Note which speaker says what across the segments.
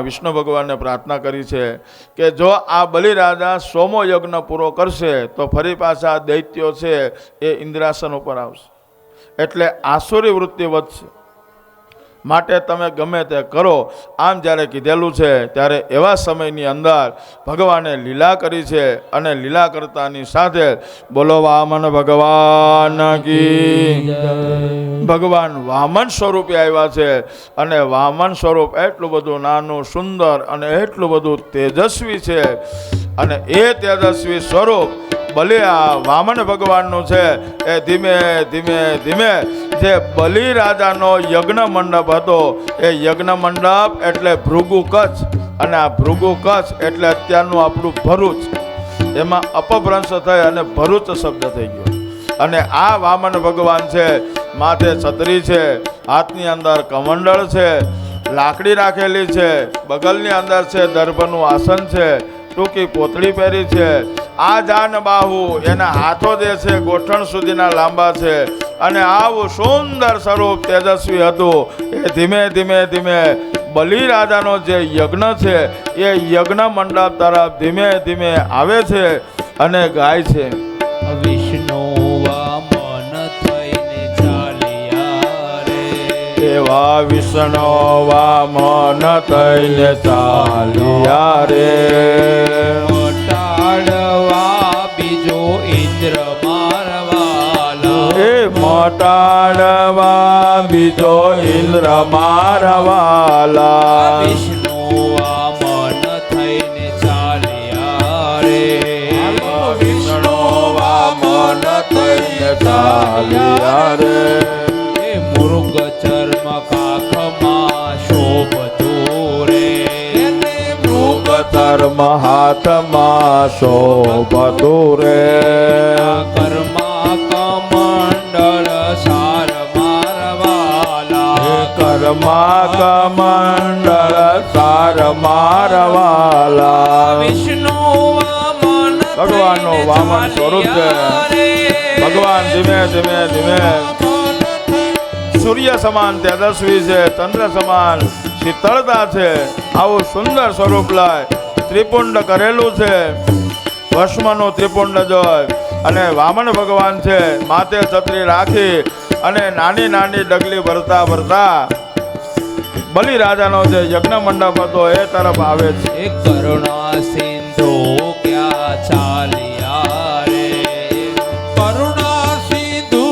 Speaker 1: વિષ્ણુ ભગવાનને પ્રાર્થના કરી છે કે જો આ બલિરાજા 100મો યજ્ઞ પૂરો કરશે તો ફરી પાછા દૈત્યો છે એ ઇન્દ્રાસન ઉપર આવશે, એટલે આસુરી વૃત્તિ વધશે, માટે તમે ગમે તે કરો. આમ જ્યારે કીધેલું છે ત્યારે એવા સમયની અંદર ભગવાને લીલા કરી છે અને લીલા કરતાની સાથે બોલો વામન ભગવાન કી. ભગવાન વામન સ્વરૂપે આવ્યા છે અને વામન સ્વરૂપ એટલું બધું નાનું સુંદર અને એટલું બધું તેજસ્વી છે અને એ તેજસ્વી સ્વરૂપ બલિયા વામન ભગવાનનું છે. એ ધીમે ધીમે ધીમે જે બલિ રાજાનો યજ્ઞ મંડપ હતો એ યજ્ઞ મંડપ એટલે ભૃગુ કચ્છ, અને આ ભૃગુ કચ્છ એટલે અત્યારનું આપણું ભરૂચ, એમાં અપભ્રંશ થઈ અને ભરૂચ શબ્દ થઈ ગયો. અને આ વામન ભગવાન છે, માથે છત્રી છે, હાથની અંદર કમંડળ છે, લાકડી રાખેલી છે, બગલની અંદર છે દર્ભનું આસન છે, ટૂંકી પોતળી પહેરી છે. આ જાન બાહુ એના હાથો જે છે ગોઠણ સુધીના લાંબા છે અને આવું સુંદર સ્વરૂપ તેજસ્વી હતું. એ ધીમે ધીમે ધીમે બલિ રાજાનો જે યજ્ઞ છે એ યજ્ઞ મંડપ તરફ ધીમે ધીમે આવે છે અને ગાય છે
Speaker 2: વિષ્ણુ વામન થઈને ચાલ્યા રે.
Speaker 1: એવા વિષ્ણુ વામન થઈને ચાલ્યા રે.
Speaker 2: બીજો ઇન્દ્ર મારવાલા.
Speaker 1: એ મટાડવા બીજો ઇન્દ્ર મારવાલા.
Speaker 2: વિષ્ણુ વામન થઈને ચાલ્યા રે.
Speaker 1: વિષ્ણુ વામન થઈને ચાલ્યા રે.
Speaker 2: એ મૃગ ચર્મ કાખમાં શોભતું રે.
Speaker 1: ધર્મ હાથમાં શોભતું રે.
Speaker 2: કર્મા કમંડળ સાર મારવાલા.
Speaker 1: કર્મા કમંડળ સાર મારવાલા.
Speaker 2: વિષ્ણુ વામન
Speaker 1: ભગવાનનું વામન સ્વરૂપ છે. ભગવાન ધીમે ધીમે ધીમે સૂર્ય સમાન તેજસ્વી છે, ચંદ્ર સમાન શીતળતા છે. આવું સુંદર સ્વરૂપ લાય ત્રિપુંડ કરેલું છે, ભસ્મનું ત્રિપુંડ જોય અને વામન ભગવાન છે, માથે છત્રી રાખી અને નાની નાની ડગલી ભરતા ભરતા બલિ રાજાનો જે યજ્ઞ મંડપ હતો એ તરફ આવે છે.
Speaker 2: એ કરુણા સિંધુ ક્યાં ચાલ્યા રે. કરુણા સિંધુ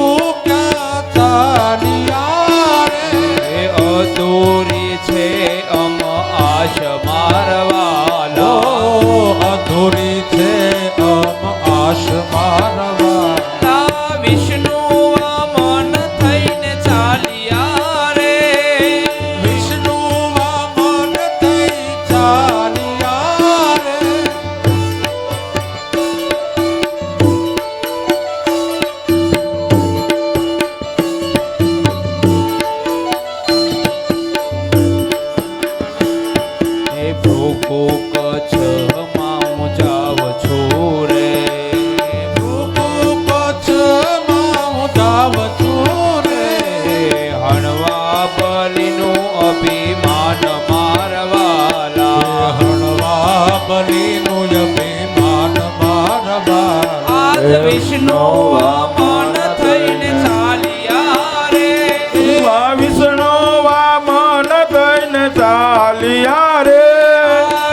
Speaker 2: ક્યાં ચાલ્યા રે. એ અધૂરી છે અમ આશ મારવાલો.
Speaker 3: અધૂરી છે અમ આશ મારવાલા.
Speaker 2: વિષ્ણુ વામન થઈને ચાલ્યા રે.
Speaker 3: વિષ્ણુ વામન થઈ ચાલ્યા રે.
Speaker 2: એ ભૂકો કચ્છમાં હું જાવ છું રે.
Speaker 3: ભૃગુ કચ્છમાં હું જાવ છું રે.
Speaker 2: હણવા બલિનું અભિમાન મારવાલા.
Speaker 3: હણવા બલિનું અભિમાન મારવાલા.
Speaker 2: આજ વિષ્ણુ વામન થઈને ચાલ્યા રે.
Speaker 1: એવા વિષ્ણુ વામન થઈને ચાલ્યા રે.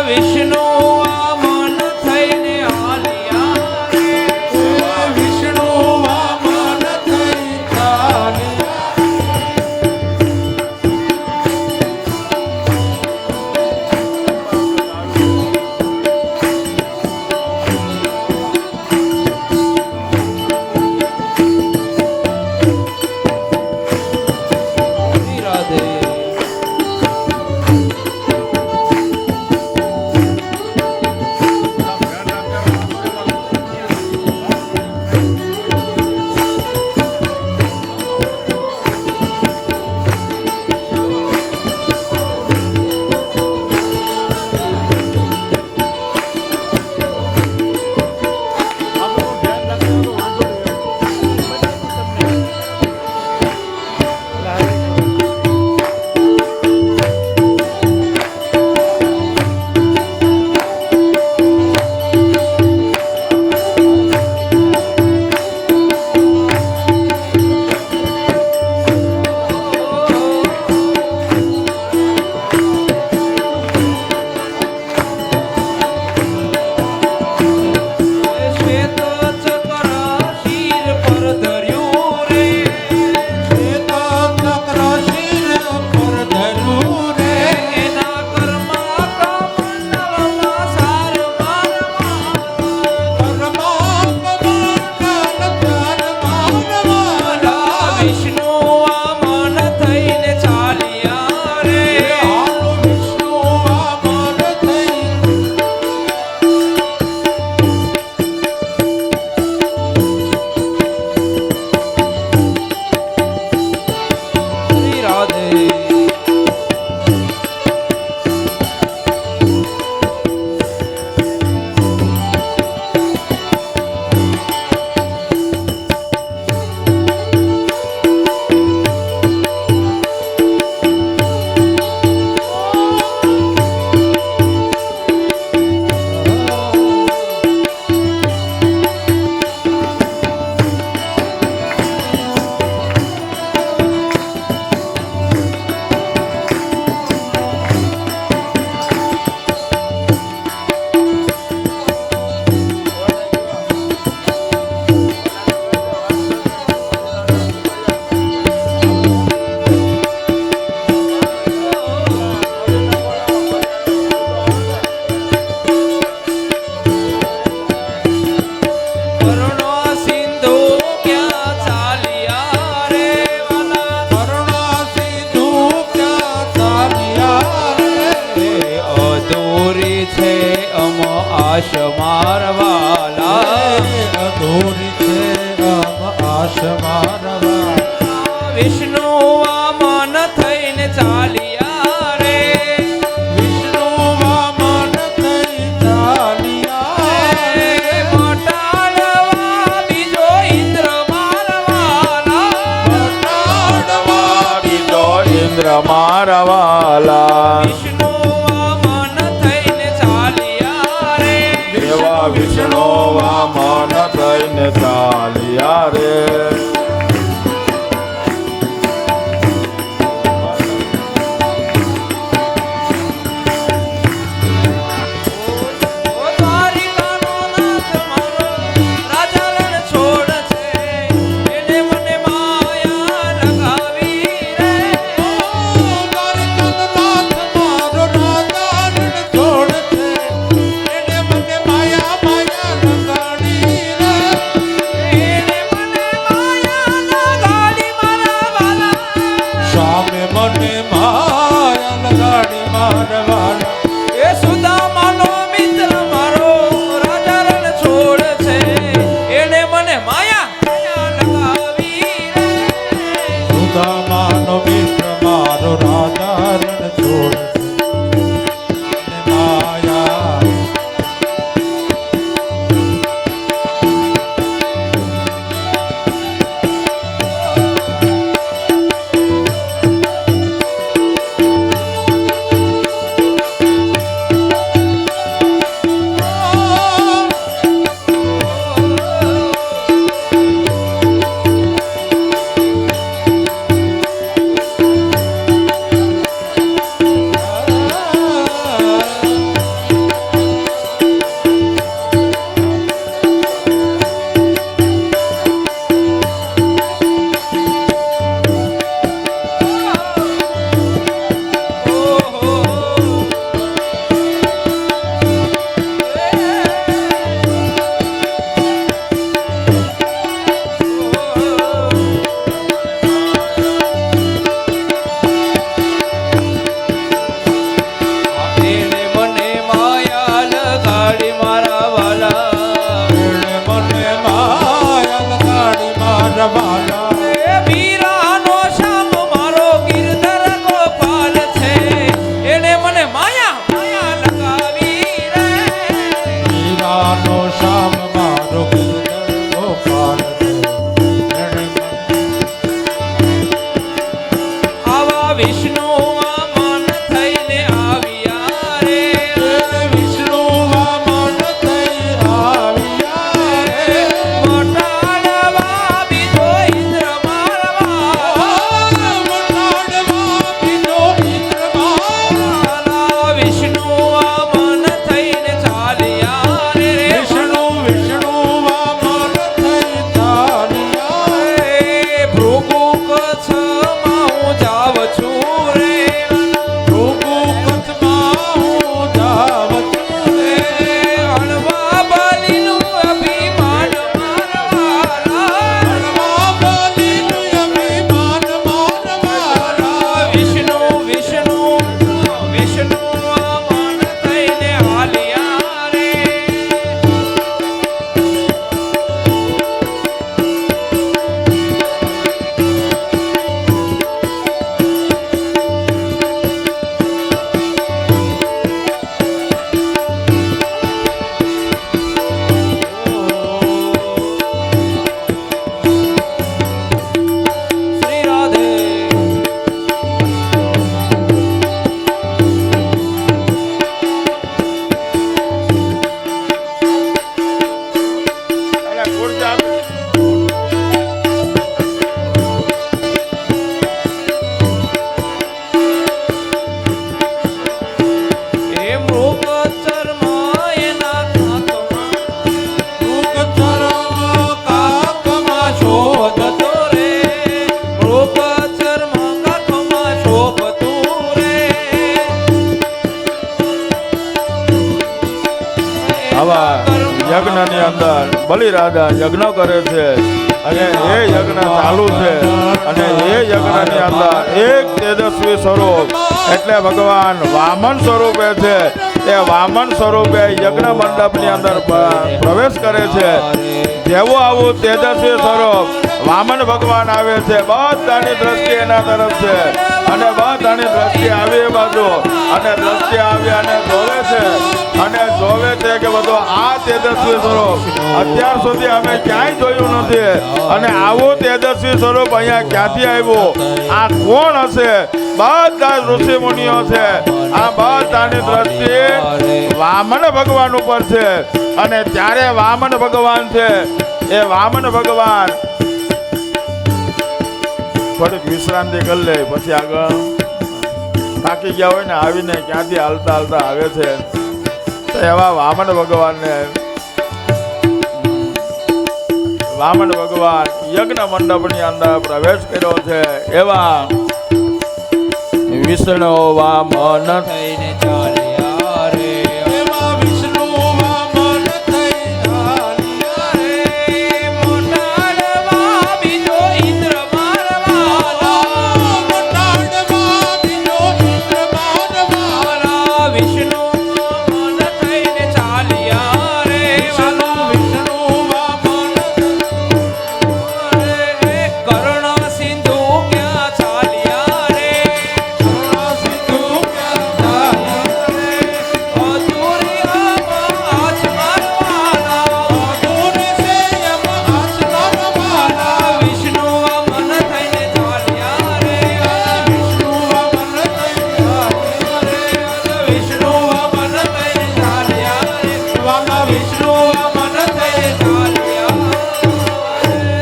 Speaker 2: વિષ્ણુ વામન થઈને હાલ્યા રે.
Speaker 3: વિષ્ણુ વામન થઈ ચાલ્યા.
Speaker 2: રાધે અધૂરી છે અમ આશ મારવાલા
Speaker 3: અધૂરી છે આશ મારવા
Speaker 2: વિષ્ણુ વામન થઈને ચાલ્યા રે
Speaker 3: વિષ્ણુ વામન થઈ ચાલ્યા રે.
Speaker 2: મટાડવા બીજો ઇન્દ્ર મારવાલા
Speaker 3: મટાડવા
Speaker 1: બીજો ઇન્દ્ર મારવાલા
Speaker 2: વિષ્ણુ વામન થઈને ચાલ્યા રે
Speaker 1: એવા વિષ્ણુ વામન થઈને ચાલ્યા રે
Speaker 2: ઓ દ્વારિકાનો નાથ મારો રાજા રણ છોડ છે એને મને માયા લગાવી રે
Speaker 3: દ્વારકાનાથ મારો રાજા રણ છોડ છે. એને મને માયા માયા લગાડી રે.
Speaker 2: એને મને માયા લગાડી મારા વાલા
Speaker 3: સામે મને માયા લગાડી મારવાલા
Speaker 2: એ સુદામાનો મિત્ર મારો રાજા રણ છોડ છે એને મને માયા લગાવી રે
Speaker 3: સુદામાનો મિત્ર મારો રાજા રણ છોડ છે. એને માયા
Speaker 2: એને મને માયા લગાડી મારા વાલા
Speaker 3: એને મને માયા લગાડી મારવાલા
Speaker 2: એ વીરાનો શ્યામ મારો ગિરધર ગોપાલ છે એને મને માયા લગાવી રે
Speaker 3: હીરાનો શ્યામ મારો ગિરધર ગોપાલ છે. એને
Speaker 2: આવા વિષ્ણુ વામન થઈને આવ્યા રે
Speaker 3: વિષ્ણુ વામન થઈ આવ્યા રે.
Speaker 2: મટાડવા બીજો ઇન્દ્ર મારવા
Speaker 3: મટાડવા બીજો ઇન્દ્ર મારવાલા.
Speaker 2: વિષ્ણુ વામન થઈને ચાલ્યા રે
Speaker 3: વિષ્ણુ વામન થઈ ચાલ્યા રે.
Speaker 2: ભૃગુ કચ્છમાં હું જાવ છું રે
Speaker 3: ભૃગુ કચ્છમાં હું જાઉં છું રે.
Speaker 2: હળવા બલીનું અભિમાન મારવાલા
Speaker 3: હળવા બલીનું અભિમાન મારવાલા.
Speaker 2: વિષ્ણુ વામન થઈને હાલ્યા રે શ્રી રાધે
Speaker 1: અને ગુરજાત
Speaker 2: એ મૃગ ચર્મા એના કાંતમાં
Speaker 3: મૃગચર્મ કાકમાં
Speaker 2: શોધતો રે મૃગ ચર્મ કાંતમાં શોભતું રે
Speaker 1: આવા યજ્ઞની અંદર બલિરાજા યજ્ઞ કરે છે અને એ યજ્ઞ ચાલુ છે અને એ યજ્ઞની અંદર એક તેજસ્વી સ્વરૂપ એટલે ભગવાન વામન સ્વરૂપે છે એ વામન સ્વરૂપે યજ્ઞ મંડપની અંદર પ્રવેશ કરે છે. જેવું આવું તેજસ્વી સ્વરૂપ વામન ભગવાન આવે છે. બધાની દ્રષ્ટિ એના તરફ છે અને બધાની દ્રષ્ટિ આવી એ બાજુ અને દ્રષ્ટિ આવી અને જોવે છે અને જોવે છે કે બધું આ તેજસ્વી સ્વરૂપ અત્યાર સુધી અમે ક્યાંય જોયું નથી અને આવું તેજસ્વી સ્વરૂપ અહીંયા ક્યાંથી આવ્યું? આ કોણ હશે? બધા ઋષિ મુનિઓ છે. આ બધાની દ્રષ્ટિ વામન ભગવાન ઉપર છે અને ત્યારે વામન ભગવાન છે એ વામન ભગવાન થોડીક વિશ્રાંતિ કરી લે પછી આગળ થાકી ગયા હોય ને આવીને ક્યાંથી હાલતા હાલતા આવે છે. તો એવા વામન ભગવાનને વામન ભગવાન યજ્ઞ મંડપની અંદર પ્રવેશ કર્યો છે. એવા વિષ્ણુ વામન
Speaker 2: થઈને ચાલ્યા રે
Speaker 3: એવા વિષ્ણુ વામન થઈ
Speaker 2: ચાલ્યા રે મોટાડવા બીજો ઇન્દ્ર મારવાલા
Speaker 3: મોટાડવા બીજો ઇન્દ્ર મારવાલા
Speaker 2: વિષ્ણુ વામન થઈને ચાલ્યા રે
Speaker 3: વિષ્ણુ વામન
Speaker 2: કર્ણ સિંધુ ક્યાં ચાલ્યા રે
Speaker 3: સિંધુ ક્યાં
Speaker 2: અધૂરિયામાં હાથ મારવાલા
Speaker 3: અધૂરી સે યમ હાથ મારવાલા
Speaker 2: વિષ્ણુ વામન થઈને ચાલ્યા રે
Speaker 3: વિષ્ણુ વામન થઈ
Speaker 2: વિષ્ણુ વામન થઈને ચાલ્યા રે
Speaker 3: વાલા
Speaker 2: વિષ્ણુ વામન થઈને ચાલ્યા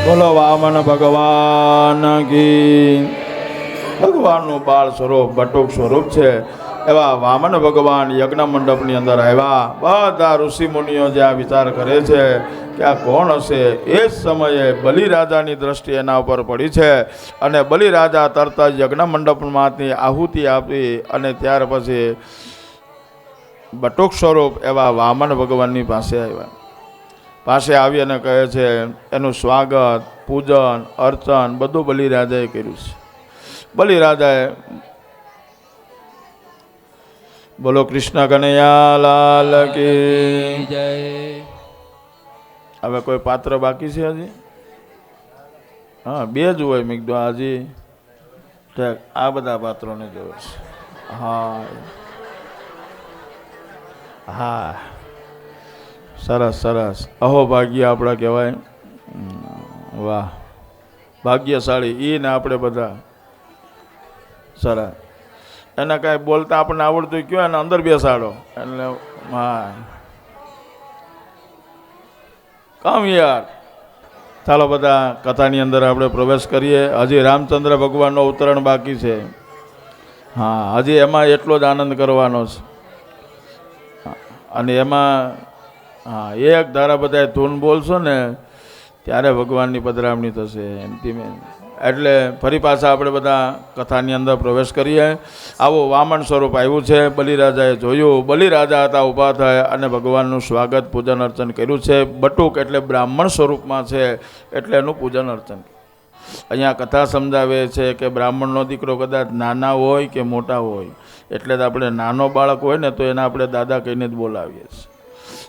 Speaker 1: બોલો વામન ભગવાન કી. ભગવાનનું બાળ સ્વરૂપ બટુક સ્વરૂપ છે એવા વામન ભગવાન યજ્ઞ મંડપની અંદર આવ્યા. બધા ઋષિ મુનિઓ જ્યાં વિચાર કરે છે કે આ કોણ હશે એ જ સમયે બલિરાજાની દ્રષ્ટિ એના ઉપર પડી છે અને બલિરાજા તરત જ યજ્ઞ મંડપમાંથી આહુતિ આપી અને ત્યાર પછી બટુક સ્વરૂપ એવા વામન ભગવાનની પાસે આવ્યા. પાસે આવી અને કહે છે એનું સ્વાગત પૂજન અર્ચન બધું બલિરાજાએ કર્યું છે. બલિરાજાએ બોલો કૃષ્ણ કનૈયા લાલ કી.
Speaker 2: જય
Speaker 1: હવે કોઈ પાત્ર બાકી છે હજી? હા, બે જ હોય. મેં કીધું હજી ઠીક, આ બધા પાત્રોને જોવે છે. હા હા, સરસ સરસ. અહો ભાગ્ય આપણા કહેવાય. વાહ, ભાગ્યશાળી એ ને આપણે બધા. સરસ. એને કાંઈ બોલતા આપણને આવડતું કયો એને અંદર બેસાડો એટલે હા કામ યાર. ચાલો બધા કથાની અંદર આપણે પ્રવેશ કરીએ. હજી રામચંદ્ર ભગવાનનો અવતરણ બાકી છે. હા, હજી એમાં એટલો જ આનંદ કરવાનો છે અને એમાં હા એક ધારા બધા ધૂન બોલશો ને ત્યારે ભગવાનની પધરામણી થશે એમ ધીમે. એટલે ફરી પાછા આપણે બધા કથાની અંદર પ્રવેશ કરીએ. આવું વામન સ્વરૂપ આવ્યું છે. બલિરાજાએ જોયું. બલિરાજા હતા, ઊભા થયા અને ભગવાનનું સ્વાગત પૂજન અર્ચન કર્યું છે. બટુક એટલે બ્રાહ્મણ સ્વરૂપમાં છે એટલે એનું પૂજન અર્ચન. અહીંયા કથા સમજાવે છે કે બ્રાહ્મણનો દીકરો કદાચ નાના હોય કે મોટા હોય એટલે જ આપણે નાનો બાળક હોય ને તો એને આપણે દાદા કહીને જ બોલાવીએ છીએ.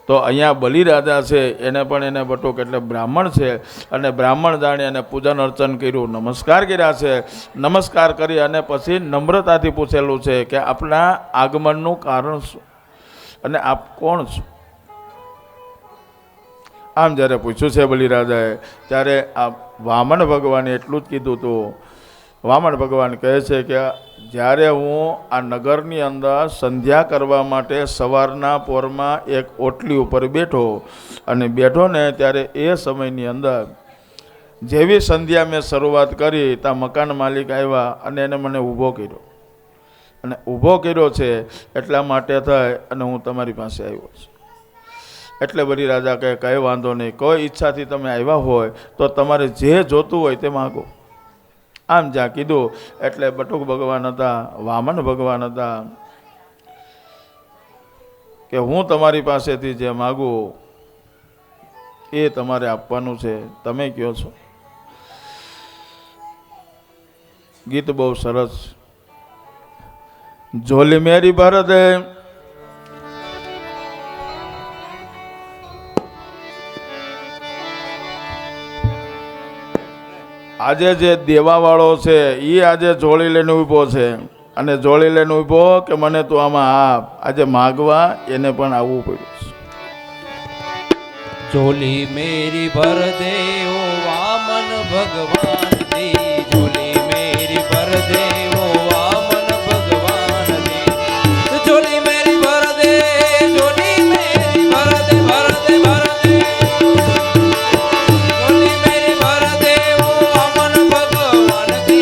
Speaker 1: તો અહીંયા બલિરાજા છે એને પણ એને બટુક એટલે બ્રાહ્મણ છે અને બ્રાહ્મણ જાણે એને પૂજન અર્ચન કર્યું, નમસ્કાર કર્યા છે. નમસ્કાર કરી અને પછી નમ્રતાથી પૂછેલું છે કે આપના આગમનનું કારણ શું અને આપ કોણ છો? આમ જ્યારે પૂછ્યું છે બલિરાજાએ ત્યારે આ વામન ભગવાને એટલું જ કીધું હતું. વામન ભગવાન કહે છે કે જ્યારે હું આ નગરની અંદર સંધ્યા કરવા માટે સવારના પોરમાં એક ઓટલી ઉપર બેઠો અને બેઠો ને ત્યારે એ સમયની અંદર જેવી સંધ્યા મેં શરૂઆત કરી ત્યાં મકાન માલિક આવ્યા અને એને મને ઊભો કર્યો અને ઊભો કર્યો છે એટલા માટે થાય અને હું તમારી પાસે આવ્યો છું. એટલે બલિરાજા કહે કંઈ વાંધો નહીં, કોઈ ઈચ્છાથી તમે આવ્યા હોય તો તમારે જે જોતું હોય તે માગો. આમ જ્યાં કીધું એટલે બટુક ભગવાન હતા, વામન ભગવાન હતા કે હું તમારી પાસેથી જે માગું એ તમારે આપવાનું છે, તમે કહો છો. ગીત બહુ સરસ. ઝોલી મેરી ભર દે આજે જે દેવાવાળો છે એ આજે જોડી લઈને ઊભો છે, અને જોડી લઈને ઊભો કે મને તું આમાં આપ, આજે માગવા એને પણ આવવું પડ્યું છે.
Speaker 2: झोली मेरी भर दे ओ वामन भगवान दी, झोली मेरी भर दे ओ वामन भगवान दी, तो झोली मेरी भर दे, झोली मेरी भर दे, भर दे, भर दे, झोली मेरी भर दे ओ वामन भगवान दी,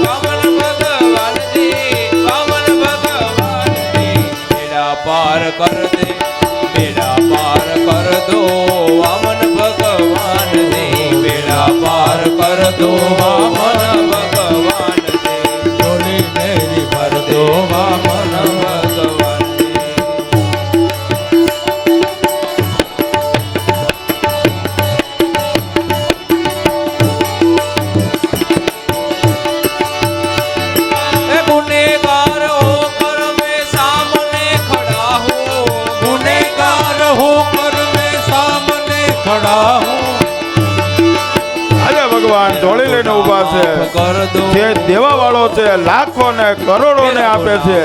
Speaker 2: वामन भगवान दी, वामन भगवान दी, बेड़ा पार कर दे, बेड़ा पार कर दो वामन भगवान दे, बेड़ा पार कर दो वामन भगवान दे, झोली मेरी भर दो वामन भगवान दे. ए गुनेगार होकर मैं सामने खड़ा हूँ,
Speaker 3: गुनेगार होकर मैं सामने खड़ा हूँ,
Speaker 1: આજે ભગવાન જોડી લઈને ઊભા છે.
Speaker 2: कर दो
Speaker 1: જે દેવાવાળો છે, લાખો ને કરોડો ને આપે છે,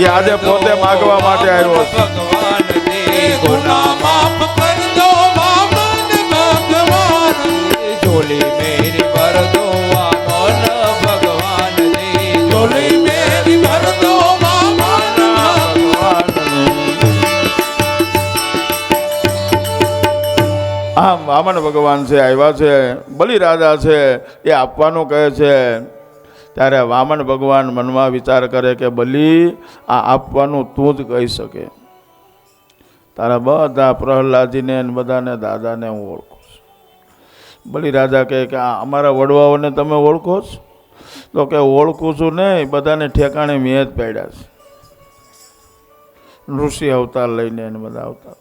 Speaker 1: એ આજે પોતે માગવા માટે આવ્યો છે.
Speaker 2: भगवान दे
Speaker 3: गुनाह माफ कर दो वामन भगवान,
Speaker 2: झोली मेरी भर दो वामन भगवान दे,
Speaker 3: झोली मेरी भर दो वामन भगवान.
Speaker 1: આમ વામન ભગવાન છે, આવ્યા છે, બલિરાજા છે, એ આપવાનું કહે છે. ત્યારે વામન ભગવાન મનમાં વિચાર કરે કે બલિ, આ આપવાનું તું જ કહી શકે. તારા બધા પ્રહલાદજીને ને બધાને દાદાને હું ઓળખું છું. બલિરાજા કહે કે આ અમારા વડવાઓને તમે ઓળખો છો? તો કે ઓળખું છું નહીં, બધાને ઠેકાણે મેં જ પાડ્યા છે. ઋષિ અવતાર લઈને એને બધા અવતાર.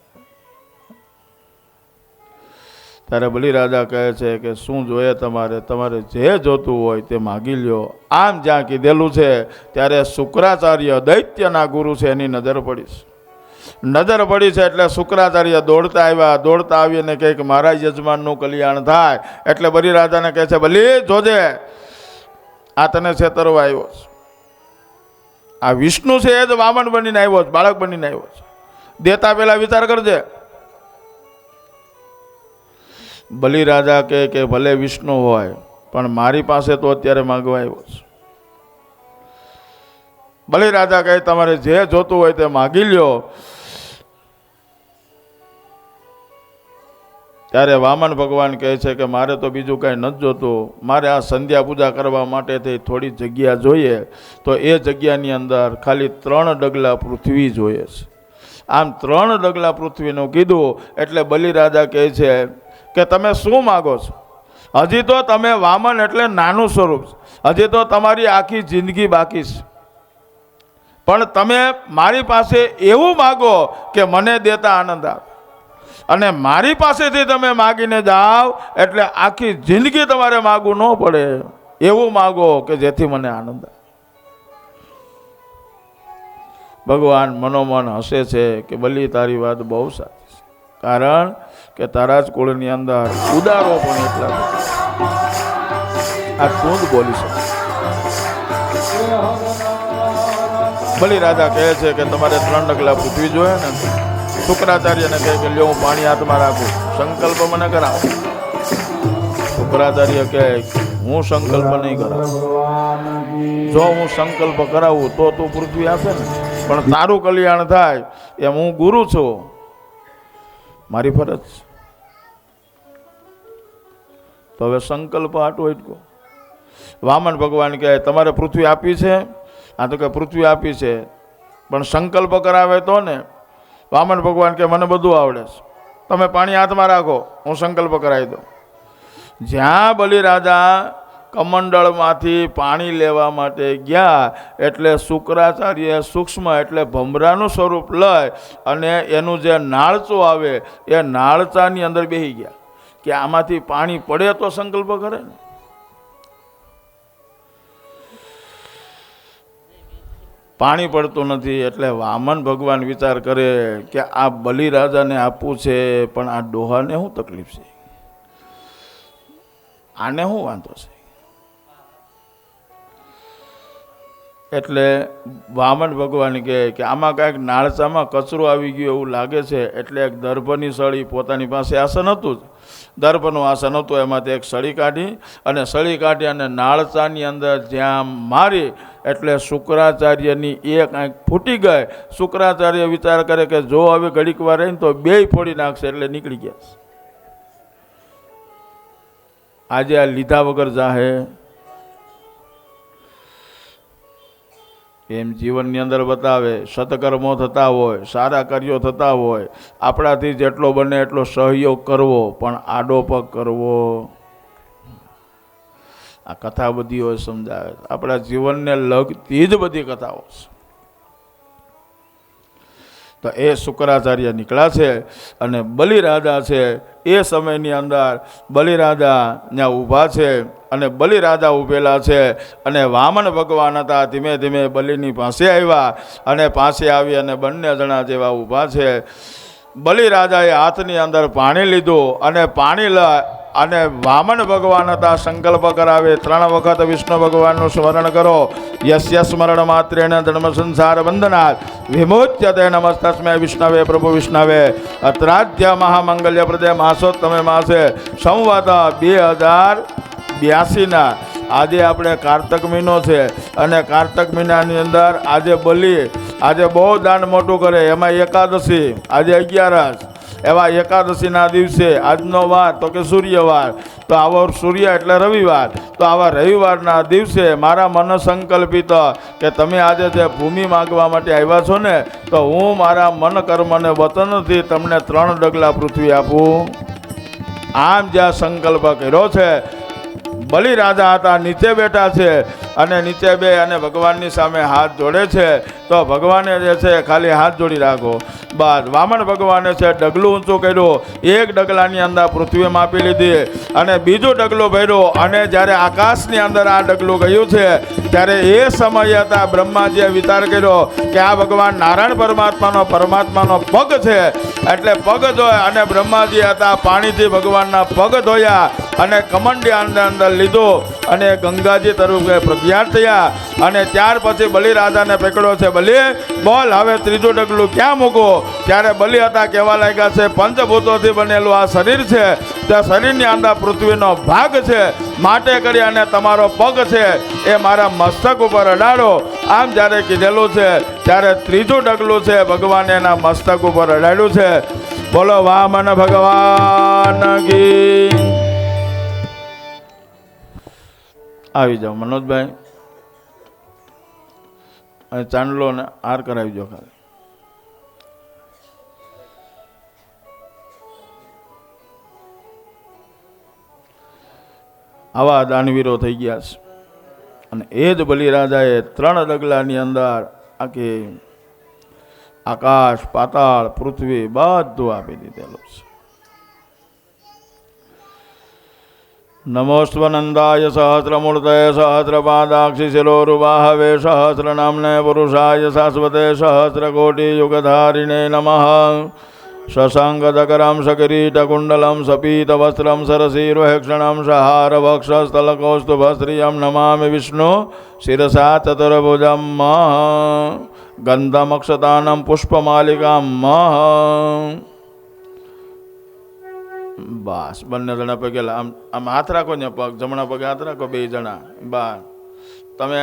Speaker 1: ત્યારે બલિરાજા કહે છે કે શું જોઈએ તમારે? તમારે જે જોતું હોય તે માગી લ્યો. આમ જ્યાં કીધેલું છે ત્યારે શુક્રાચાર્ય દૈત્યના ગુરુ છે એની નજર પડી છે. નજર પડી છે એટલે શુક્રાચાર્ય દોડતા આવ્યા. દોડતા આવીને કહે કે મારા યજમાનનું કલ્યાણ થાય. એટલે બલિરાજાને કહે છે બલિ જોજે, આ તને છેતરવા આવ્યો છે. આ વિષ્ણુ છે એ જ વામન બનીને આવ્યો છે, બાળક બનીને આવ્યો છે. દેતા પહેલા વિચાર કરજે. બલિરાજા કે ભલે વિષ્ણુ હોય પણ મારી પાસે તો અત્યારે માંગવા આવ્યો છે. બલિરાજા કહે તમારે જે જોતું હોય તે માગી લ્યો. ત્યારે વામન ભગવાન કહે છે કે મારે તો બીજું કાંઈ નથી જોતું, મારે આ સંધ્યા પૂજા કરવા માટે થોડી જગ્યા જોઈએ. તો એ જગ્યાની અંદર ખાલી 3 ડગલા પૃથ્વી જોઈએ છે. આમ 3 ડગલા પૃથ્વીનું કીધું એટલે બલિરાજા કહે છે કે તમે શું માગો છો? હજી તો તમે વામન એટલે નાનું સ્વરૂપ છે, હજી તો તમારી આખી જિંદગી બાકી છે. પણ તમે મારી પાસે એવું માગો કે મને દેતા આનંદ આવે. અને મારી પાસેથી તમે માગીને જાઓ એટલે આખી જિંદગી તમારે માગવું ન પડે. એવું માગો કે જેથી મને આનંદ આવે. ભગવાન મનોમન હસે છે કે બલી તારી વાત બહુ સાચી છે, કારણ કે તારા જ કુળની અંદર ઉદારો પણ એટલા આ તું જ બોલી શકે. બલિરાજા કહે છે કે તમારે 3 ડગલા પૃથ્વી જોઈએ ને. શુક્રાચાર્યને કહે કે લ્યો હું પાણી હાથમાં રાખું, સંકલ્પ મને કરાવો. શુક્રાચાર્ય કહે હું સંકલ્પ નહીં કરાવું. જો હું સંકલ્પ કરાવું તો તું પૃથ્વી આપે ને, પણ તારું કલ્યાણ થાય એમ હું ગુરુ છું, મારી ફરજ છે. તો હવે સંકલ્પ હાટો એટલો. વામન ભગવાન કહે તમારે પૃથ્વી આપી છે? આ તો કે પૃથ્વી આપી છે, પણ સંકલ્પ કરાવે તો ને. વામન ભગવાન કે મને બધું આવડે છે, તમે પાણી હાથમાં રાખો, હું સંકલ્પ કરાવી દઉં. જ્યાં બલિરાજા કમંડળમાંથી પાણી લેવા માટે ગયા એટલે શુક્રાચાર્ય સૂક્ષ્મ એટલે ભમરાનું સ્વરૂપ લઈ અને એનું જે નાળચું આવે એ નાળચાની અંદર બેસી ગયા કે આમાંથી પાણી પડે તો સંકલ્પ કરે ને. પાણી પડતું નથી એટલે વામન ભગવાન વિચાર કરે કે આ બલિરાજાને આપવું છે, પણ આ ડોહાને શું તકલીફ છે, આને શું વાંધો છે. એટલે વામન ભગવાન કહે કે આમાં કાંઈક નાળચામાં કચરો આવી ગયો એવું લાગે છે. એટલે એક દર્ભની સળી, પોતાની પાસે આસન હતું જ, દર્ભનું આસન હતું, એમાંથી એક સળી કાઢી અને નાળચાની અંદર જ્યાં મારી એટલે શુક્રાચાર્યની એક આંખ ફૂટી ગઈ. શુક્રાચાર્ય વિચાર કરે કે જો હવે ઘડીક વાર રહીને તો બેય ફોડી નાખશે, એટલે નીકળી ગયા. આજે આ લીધા વગર જાહે એમ જીવનની અંદર બતાવે. સત્કર્મો થતા હોય, સારા કાર્યો થતા હોય, આપણાથી જેટલો બને એટલો સહયોગ કરવો, પણ આડો પગ કરવો. આ કથા બધી હોય સમજાવે, આપણા જીવનને લગતી જ બધી કથાઓ છે. તો એ શુક્રાચાર્ય નીકળ્યા છે અને બલિરાજા છે એ સમયની અંદર બલિરાજા ત્યાં ઊભા છે અને બલિરાજા ઊભેલા છે અને વામન ભગવાન હતા. ધીમે ધીમે બલિની પાસે આવ્યા અને પાસે આવી અને બંને જણા જેવા ઊભા છે. બલિરાજાએ હાથની અંદર પાણી લીધું અને પાણી અને વામન ભગવાન હતા. સંકલ્પ કરાવે 3 વખત વિષ્ણુ ભગવાનનું સ્મરણ કરો. યસ્ય સ્મરણ માત્રેણ ધર્મ સંસાર બંધનાत् વિમોચ્યતે નમસ્તસ્મૈ વિષ્ણવે પ્રભુ વિષ્ણવે અત્રાધ્ય મહામંગલ્ય પ્રદે માસોત્તમે માસે સંવત 2082 આજે આપણે કારતક મહિનો છે અને કારતક મહિનાની અંદર આજે આજે બહુ દાન મોટું કરે. એમાં એકાદશી, આજે 11 એવા એકાદશીના દિવસે આજનો વાર તો કે સૂર્યવાર, તો આવો સૂર્ય એટલે રવિવાર. તો આવા રવિવારના દિવસે મારા મન સંકલ્પિત કે તમે આજે જે ભૂમિ માગવા માટે આવ્યા છો ને, તો હું મારા મન કર્મને વતનથી તમને 3 ડગલા પૃથ્વી આપું. આમ જ્યાં સંકલ્પ કર્યો છે. બલિરાજા હતા, નીચે બેઠા છે અને નીચે બે અને ભગવાનની સામે હાથ જોડે છે. તો ભગવાને જે છે ખાલી હાથ જોડી રાખો. બસ વામન ભગવાને છે ડગલું ઊંચું કર્યું, 1 ડગલાની અંદર પૃથ્વી માપી લીધી અને બીજું ડગલું ભર્યું. અને જ્યારે આકાશની અંદર આ ડગલું ગયું છે ત્યારે એ સમયે હતા બ્રહ્માજીએ વિચાર કર્યો કે આ ભગવાન નારાયણ પરમાત્માનો પગ છે, એટલે પગ ધોય. અને બ્રહ્માજી હતા પાણીથી ભગવાનના પગ ધોયા અને કમંડી અંદર લીધું અને ગંગાજી તરફ પ્રજ્ઞાત થયા. અને ત્યાર પછી બલિરાજાને પકડ્યો છે, બલિ બોલ હવે 3જું ડગલું ક્યાં મૂકો? ત્યારે બલિ હતા કહેવા લાગ્યા છે પંચભૂતોથી બનેલું આ શરીર છે, તે શરીરની અંદર પૃથ્વીનો ભાગ છે, માટે કરી અને તમારો પગ છે એ મારા મસ્તક ઉપર અડાડો. આમ જ્યારે કીધેલું છે ત્યારે 3જું ડગલું છે ભગવાને એના મસ્તક ઉપર અડાડ્યું છે. બોલો વામન ભગવાન કી. આવી જાઓ મનોજભાઈ, અને ચાંદલો ને હાર કરાવી દો ખાલી. આવા દાનવીરો થઈ ગયા છે. અને એ જ બલિરાજાએ 3 ડગલાની અંદર આખી આકાશ, પાતાળ, પૃથ્વી બધું આપી દીધેલું છે. નમોસ્ત્વનંદાય સહસ્રમૂર્તય સહસ્રપાદાક્ષિ શિરોરુબાહવે સહસ્રનામ્ને પુરુષાય શાશ્વતે સહસ્રકોટિ યુગધારિણે નમઃ. શશાંગદકરં સકિરીટકુંડलं સપીતવસ્ત્રં સરસીરોહેક્ષણં સહારવક્ષસ્થલકૌસ્તુભશ્રિયં નમામિ વિષ્ણુ શિરસા ચતુર્ભુજં. ગંધમક્ષતાनं પુષ્પમાલિકાં. બસ બંને જણા પગે આમ હાથ રાખો ને, પગ જમણા પગે હાથ રાખો 2 જણા. બસ તમે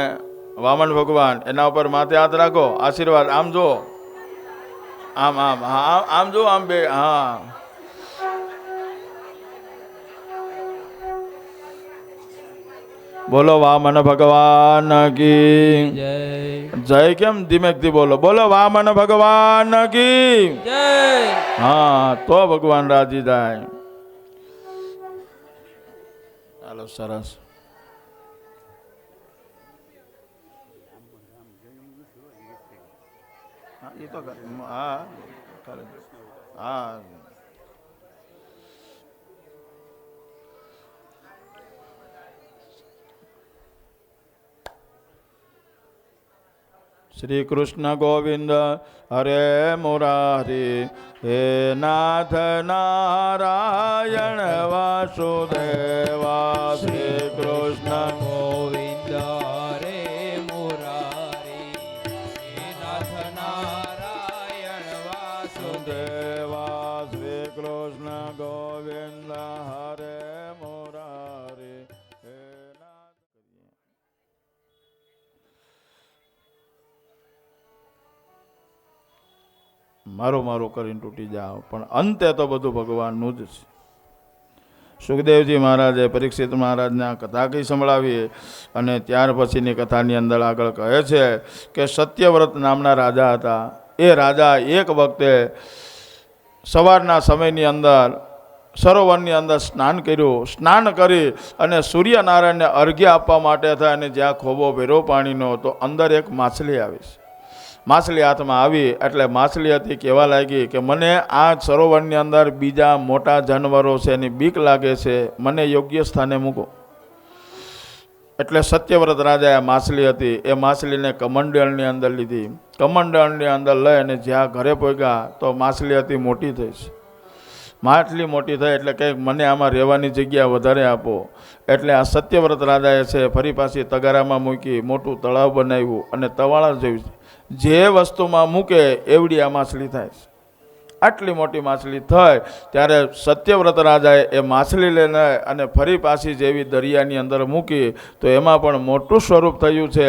Speaker 1: વામન ભગવાન એના ઉપર માથે હાથ રાખો, આશીર્વાદ આમ જો, આમ આમ હા આમ જો, આમ 2 હા. બોલો વામન ભગવાન કી
Speaker 2: જય.
Speaker 1: જય. કેમ ધીમેકથી બોલો? બોલો વામન ભગવાન કી
Speaker 2: જય.
Speaker 1: હા, તો ભગવાન રાજી થાય. ચાલો સરસ. એ તો હા હા. શ્રી કૃષ્ણ ગોવિંદ હરે મુરારી, હે નાથ નારાયણ વાસુદેવા. શ્રી કૃષ્ણ
Speaker 2: ગોવિંદ હરે મુરારી,
Speaker 1: વાસુદેવા શ્રી કૃષ્ણ ગોવિંદ હરે મુરારે હે નાથ. મારું કરીને તૂટી જાઓ, પણ અંતે તો બધું ભગવાનનું જ છે. સુખદેવજી મહારાજે પરીક્ષિત મહારાજના કથા કઈ સંભળાવી અને ત્યાર પછીની કથાની અંદર આગળ કહે છે કે સત્યવ્રત નામના રાજા હતા. એ રાજા એક વખતે સવારના સમયની અંદર સરોવરની અંદર સ્નાન કર્યું. સ્નાન કરી અને સૂર્યનારાયણને અર્ઘ્ય આપવા માટે થાય અને જ્યાં ખોબો ભર્યો પાણીનો, તો અંદર એક માછલી આવી છે. માછલી હાથમાં આવી એટલે માછલી હતી કહેવા લાગી કે મને આ સરોવરની અંદર બીજા મોટા જાનવરો છે એની બીક લાગે છે, મને યોગ્ય સ્થાને મૂકો. એટલે સત્યવ્રત રાજાએ માછલી હતી એ માછલીને કમંડળની અંદર લીધી. કમંડળની અંદર લઈ અને જ્યાં ઘરે પહોંચ્યા તો માછલી હતી મોટી થઈ છે. માછલી મોટી થઈ એટલે કંઈક મને આમાં રહેવાની જગ્યા વધારે આપો. એટલે આ સત્યવ્રત રાજાએ છે ફરી પાછી તગારામાં મૂકી, મોટું તળાવ બનાવ્યું અને તવાળા જેવું જે વસ્તુમાં મૂકે એવડી આ માછલી થાય છે. આટલી મોટી માછલી થઈ ત્યારે સત્યવ્રત રાજાએ એ માછલી લઈને અને ફરી પાછી જેવી દરિયાની અંદર મૂકી તો એમાં પણ મોટું સ્વરૂપ થયું છે.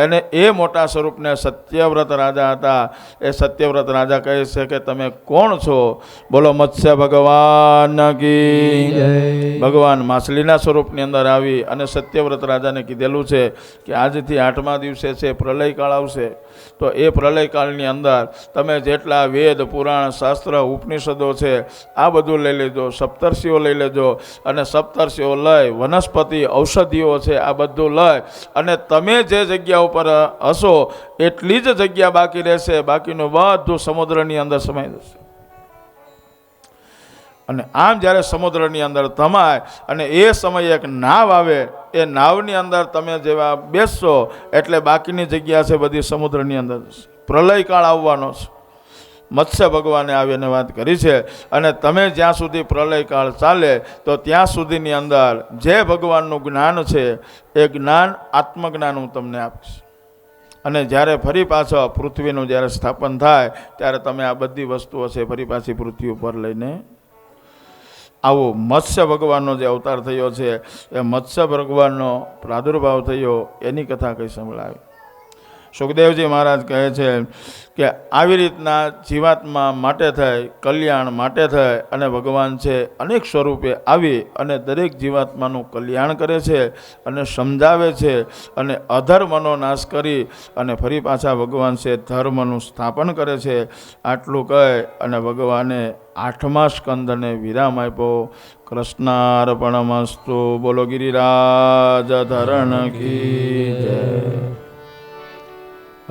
Speaker 1: અને એ મોટા સ્વરૂપને સત્યવ્રત રાજા હતા. એ સત્યવ્રત રાજા કહે છે કે તમે કોણ છો? બોલો મત્સ્ય ભગવાન કી જય. ભગવાન માછલીના સ્વરૂપની અંદર આવી અને સત્યવ્રત રાજાને કીધેલું છે કે આજથી 8મા દિવસે છે પ્રલયકાળ આવશે. તો એ પ્રલયકાળની અંદર તમે જેટલા વેદ પુરાણ શાસ્ત્ર ઉપનિષદો છે આ બધું લઈ લેજો, સપ્તર્ષિઓ લઈ લેજો અને સપ્તર્ષિઓ લઈ વનસ્પતિ ઔષધિઓ છે આ બધું લઈ અને તમે જે જગ્યા ઉપર હશો એટલી જ જગ્યા બાકી રહેશે, બાકીનું બધું સમુદ્રની અંદર સમાઈ જશે. અને આમ જ્યારે સમુદ્રની અંદર તમાય અને એ સમયે એક નાવ આવે, એ નાવની અંદર તમે જેવા બેસશો એટલે બાકીની જગ્યા છે બધી સમુદ્રની અંદર જશે. પ્રલયકાળ આવવાનો છે. મત્સ્ય ભગવાને આવીને વાત કરી છે. અને તમે જ્યાં સુધી પ્રલયકાળ ચાલે તો ત્યાં સુધીની અંદર જે ભગવાનનું જ્ઞાન છે એ જ્ઞાન આત્મજ્ઞાન હું તમને આપીશ. અને જ્યારે ફરી પાછો પૃથ્વીનું જ્યારે સ્થાપન થાય ત્યારે તમે આ બધી વસ્તુઓ છે ફરી પાછી પૃથ્વી ઉપર લઈને આવો. મત્સ્ય ભગવાનનો જે અવતાર થયો છે એ મત્સ્ય ભગવાનનો પ્રાદુર્ભાવ થયો એની કથા કઈ સંભળાવી. સુખદેવજી મહારાજ કહે છે કે આવી રીતના જીવાત્મા માટે થઈ, કલ્યાણ માટે થઈ અને ભગવાન છે અનેક સ્વરૂપે આવી અને દરેક જીવાત્માનું કલ્યાણ કરે છે અને સમજાવે છે અને અધર્મનો નાશ કરી અને ફરી પાછા ભગવાન છે ધર્મનું સ્થાપન કરે છે. આટલું કહે અને ભગવાને 8મા સ્કંદને વિરામ આપ્યો. કૃષ્ણાર્પણમસ્તુ. બોલો ગિરિરાજ ધરણ કી જય.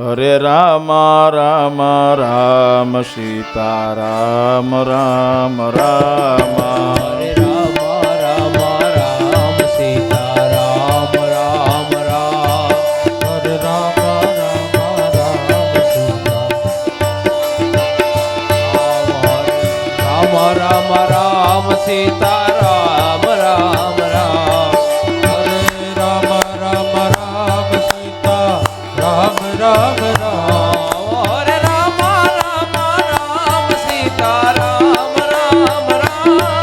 Speaker 1: હરે રામ રામ રામ સીતા રામ રામ રામ.
Speaker 2: હરે રામ રામ રામ સીતા રામ રામ રામ.
Speaker 3: હરે રામ રામ રામ સીતા
Speaker 2: રામ રામ રામ સીતા રામ રામ રામ.
Speaker 3: હરે રામ રામ રામ સીતા રામ રામ રામ.
Speaker 2: હરે રામ રામ રામ સીતા રામ રામ રામ.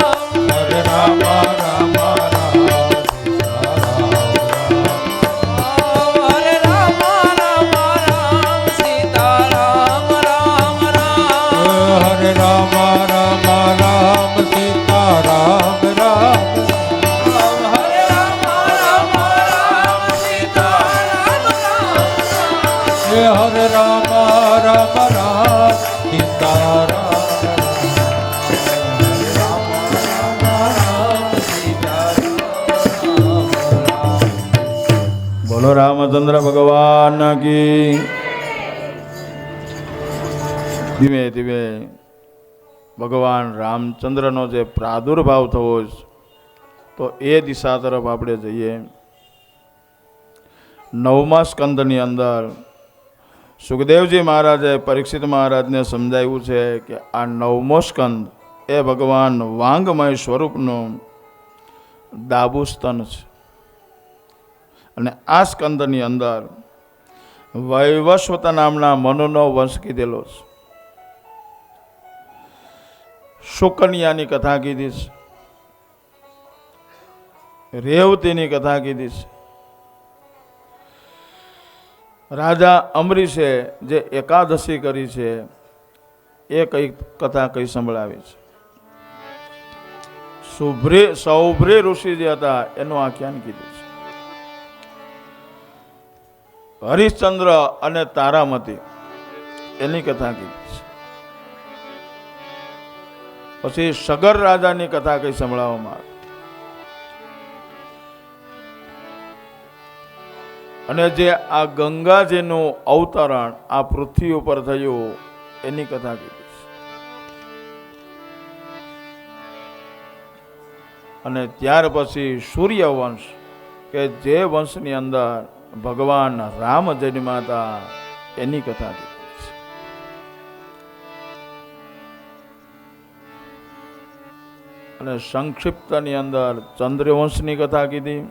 Speaker 3: હરે રામ રામ રામ સીતા રામ રામ.
Speaker 2: હરે રામ રામ રામ સીતા રામ રામ રામ.
Speaker 3: હરે રામ રામ રામ સીતા રામ રામ.
Speaker 2: હરે રામ રામ રામ સીતારામ.
Speaker 1: બોલો રામચંદ્ર ભગવાન કી. ધીમે ધીમે ભગવાન રામચંદ્રનો જે પ્રાદુર્ભાવ થવો છે તો એ દિશા તરફ આપણે જઈએ. 9મા સ્કંદની અંદર સુખદેવજી મહારાજે પરીક્ષિત મહારાજને સમજાવ્યું છે કે આ 9મો સ્કંદ એ ભગવાન વાંગમય સ્વરૂપનું ડાબું સ્તન છે. અને આ સ્કંદની અંદર વૈવસ્વત નામના મનુનો વંશ કીધેલો છે. સુકન્યાની કથા કીધી છે, રેવતીની કથા કીધી છે. રાજા અમરીશે જે એકાદશી કરી છે એ કઈ કથા કઈ સંભળાવી છે. સૌભ્રી ઋષિ જે હતા એનું આખ્યાન કીધું છે. હરિશ્ચંદ્ર અને તારામતી એની કથા કીધી છે. પછી સગર રાજાની કથા કઈ સંભળાવવામાં આવી. અને જે આ ગંગાજીનું અવતરણ આ પૃથ્વી ઉપર થયું એની કથા કીધી છે. અને ત્યાર પછી સૂર્યવંશ કે જે વંશની અંદર ભગવાન રામ જન્મ્યા હતા એની કથા કીધી છે. અને સંક્ષિપ્તની અંદર ચંદ્રવંશની કથા કીધી.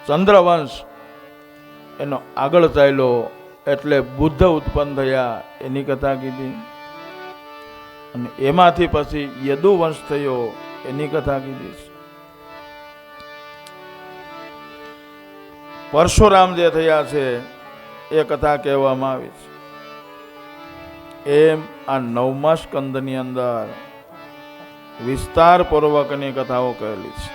Speaker 1: ચંદ્રવંશ એનો આગળ ચાલ્યો એટલે બુદ્ધ ઉત્પન્ન થયા એની કથા કીધી. અને એમાંથી પછી યદુવંશ થયો એની કથા કીધી. પરશુરામ જે થયા છે એ કથા કહેવામાં આવી છે. એમ આ 9મા સ્કંદની અંદર વિસ્તાર પૂર્વકની કથાઓ કહેલી છે.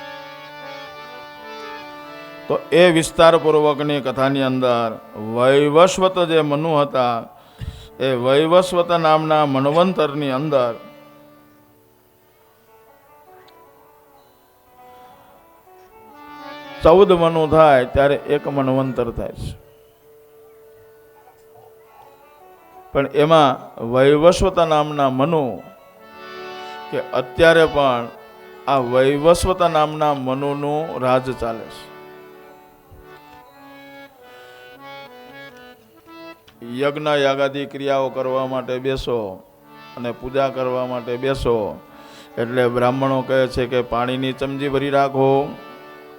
Speaker 1: તો એ વિસ્તાર પૂર્વકની કથાની અંદર વૈવસ્વત જે મનુ હતા એ વૈવસ્વત નામના મન્વંતરની અંદર ચૌદ મનુ થાય ત્યારે એક મન્વંતર થાય છે. પણ એમાં વૈવસ્વત નામના મનુ કે અત્યારે પણ આ વૈવસ્વત નામના મનુનું રાજ ચાલે છે. યજ્ઞ યાગાદી ક્રિયાઓ કરવા માટે બેસો અને પૂજા કરવા માટે બેસો એટલે બ્રાહ્મણો કહે છે કે પાણીની ચમચી ભરી રાખો.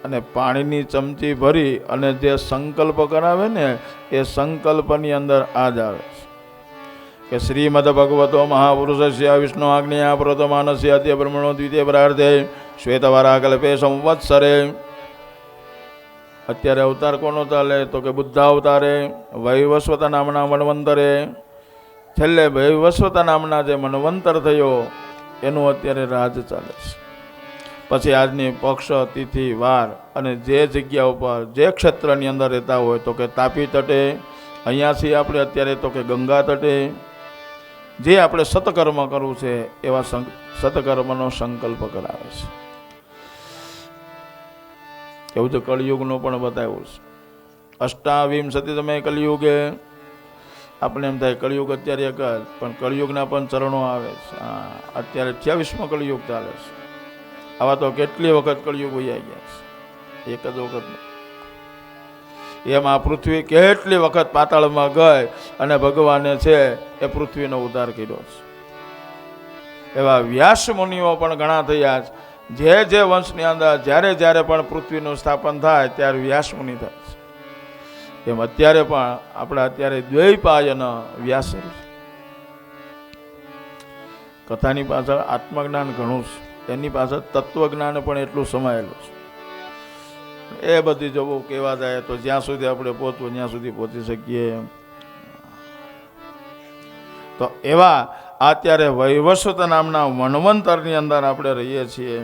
Speaker 1: અને પાણીની ચમચી ભરી અને જે સંકલ્પ કરાવે ને એ સંકલ્પની અંદર આ જ આવે છે કે શ્રીમદ ભગવતો મહાપુરુષસ્ય વિષ્ણુ આજ્ઞયા પ્રતમાનસ્ય અદ્ય બ્રહ્મણો દ્વિતીય પ્રાર્થે શ્વેતવારાકલ્પે સંવત્સરે. અત્યારે અવતાર કોનો ચાલે તો કે બુદ્ધ અવતારે વૈવસ્વત નામના મન્વંતરે. છેલ્લે વૈવસ્વત નામના જે મન્વંતર થયો એનું અત્યારે રાજ ચાલે છે. પછી આજની પક્ષ તિથિ વાર અને જે જગ્યા ઉપર જે ક્ષેત્રની અંદર રહેતા હોય તો કે તાપી તટે, અહીંયાથી આપણે અત્યારે તો કે ગંગા તટે જે આપણે સતકર્મ કરવું છે એવા સતકર્મનો સંકલ્પ કરાવે છે. એવું તો કળિયુગનું પણ બતાવ્યું છે. અષ્ટાવિંશતિ તમે કલિયુગે આપણે એમ થાય કળિયુગ અત્યારે એક જ, પણ કળિયુગના પણ ચરણો આવે છે. અત્યારે 28મો કળિયુગ ચાલે છે. આવા તો કેટલી વખત કળિયુગ વહી ગયા છે, એક જ વખત. એમાં પૃથ્વી કેટલી વખત પાતાળમાં ગઈ અને ભગવાને છે એ પૃથ્વીનો ઉદ્ધાર કર્યો છે. એવા વ્યાસ મુનિઓ પણ ઘણા થયા છે. જે વંશની અંદર જ્યારે જ્યારે પણ પૃથ્વીનું સ્થાપન થાય ત્યારે વ્યાસ મુનિ થાય છે. એમ અત્યારે પણ આપણે અત્યારે દ્વૈપાયન વ્યાસ છે. કથાની પાછળ આત્મજ્ઞાન ઘણું છે, એની પાછળ તત્વજ્ઞાન પણ એટલું સમાયેલું છે. એ બધી જો કહેવા જાય તો જ્યાં સુધી આપણે પહોંચવું ત્યાં સુધી પહોંચી શકીએ. તો એવા અત્યારે વૈવસ્વત નામના મન્વંતરની અંદર આપણે રહીએ છીએ.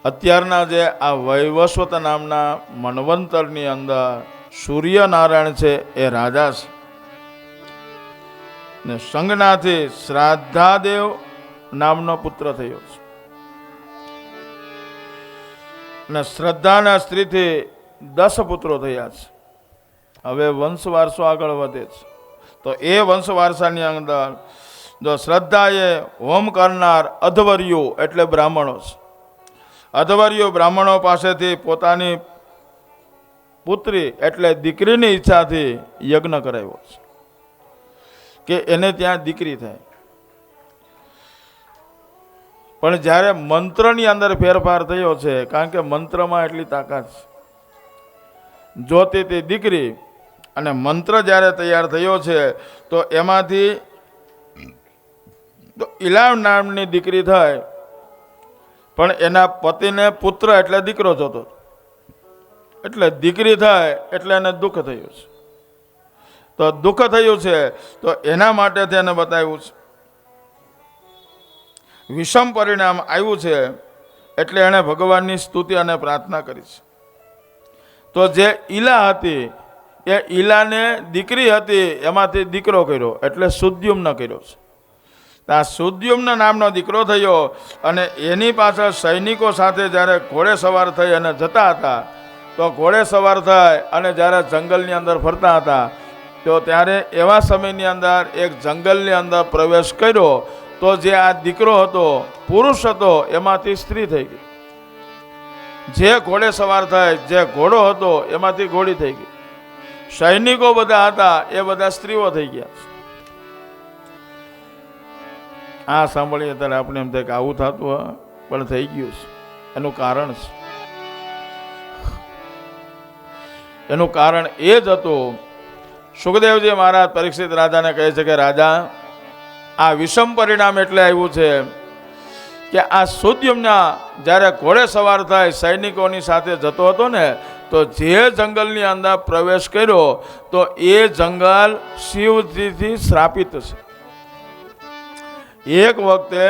Speaker 1: અત્યારના જે આ વૈવસ્વત નામના મન્વંતરની અંદર સૂર્યનારાયણ છે એ રાજા છે. ને સંજ્ઞાથી શ્રાદ્ધાદેવ નામનો પુત્ર થયો છે. અને શ્રદ્ધાના સ્ત્રીથી 10 પુત્રો થયા છે. હવે વંશ વારસો આગળ વધે છે. તો એ વંશ વારસાની અંદર જો શ્રદ્ધાએ હોમ કરનાર અધવર્યો એટલે બ્રાહ્મણો છે. અધવર્યો બ્રાહ્મણો પાસેથી પોતાની પુત્રી એટલે દીકરીની ઈચ્છાથી યજ્ઞ કરાવ્યો છે કે એને ત્યાં દીકરી થાય. પણ જ્યારે મંત્રની અંદર ફેરફાર થયો છે, કારણ કે મંત્રમાં એટલી તાકાત છે. જોતી તે દીકરી અને મંત્ર જ્યારે તૈયાર થયો છે તો એમાંથી તો ઇલાવ નામની દીકરી થાય, પણ એના પતિને પુત્ર એટલે દીકરો જોતો, એટલે દીકરી થાય એટલે એને દુઃખ થયું છે. તો દુઃખ થયું છે તો એના માટે તેને બતાવ્યું છે. વિષમ પરિણામ આવ્યું છે એટલે એણે ભગવાનની સ્તુતિ અને પ્રાર્થના કરી છે. તો જે ઈલા હતી એ ઈલાને દીકરી હતી એમાંથી દીકરો કર્યો એટલે સુદ્યુમ્ન કર્યો છે. આ સુદ્યુમ્ન નામનો દીકરો થયો અને એની પાછળ સૈનિકો સાથે જ્યારે ઘોડે સવાર થઈ અને જતા હતા, તો ઘોડે સવાર થાય અને જ્યારે જંગલની અંદર ફરતા હતા તો ત્યારે એવા સમયની અંદર એક જંગલની અંદર પ્રવેશ કર્યો, તો જે આ દીકરો હતો પુરુષ હતો એમાંથી સ્ત્રી થઈ ગઈ. જે ઘોડે સવાર થાય જે ઘોડો હતો એમાંથી ઘોડી થઈ ગઈ. સૈનિકો બધા હતા એ બધા સ્ત્રીઓ થઈ ગયા. આ સાંભળીએ ત્યારે આપણે એમ થાય કે આવું થતું હોય, પણ થઈ ગયું છે. એનું કારણ છે, એનું કારણ એ જ હતું. સુખદેવજી મહારાજ પરીક્ષિત રાજાને કહે છે કે રાજા, આ વિષમ પરિણામ એટલે આવ્યું છે કે આ સુદ્યુમ્ના જ્યારે ઘોડે સવાર થાય સૈનિકોની સાથે જતો હતો ને, તો જે જંગલની અંદર પ્રવેશ કર્યો તો એ જંગલ શિવજીથી શ્રાપિત છે. એક વખતે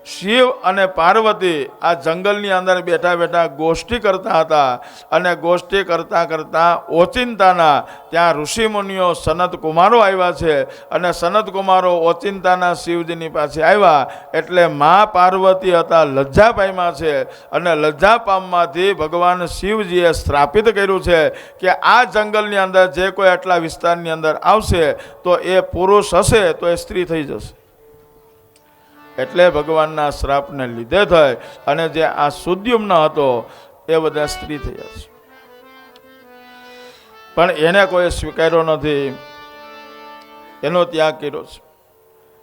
Speaker 1: શિવ અને પાર્વતી આ જંગલની અંદર બેઠા બેઠા ગોષ્ઠી કરતા હતા, અને ગોષ્ઠી કરતાં કરતાં ઓચિંતાના ત્યાં ઋષિમુનિઓ સનત કુમારો આવ્યા છે, અને સનત કુમારો ઓચિંતાના શિવજીની પાસે આવ્યા એટલે મા પાર્વતી હતા લજ્જા પામ્યા છે, અને લજ્જા પામવાથી ભગવાન શિવજીએ શ્રાપિત કર્યું છે કે આ જંગલની અંદર જે કોઈ આટલા વિસ્તારની અંદર આવશે તો એ પુરુષ હશે તો એ સ્ત્રી થઈ જશે. એટલે ભગવાનના શ્રાપને લીધે થાય અને જે આ સુદ્યુમ્ન હતો એ બધા સ્ત્રી થયા છે. પણ એને કોઈ સ્વીકાર્યો નથી, એનો ત્યાગ કર્યો છે.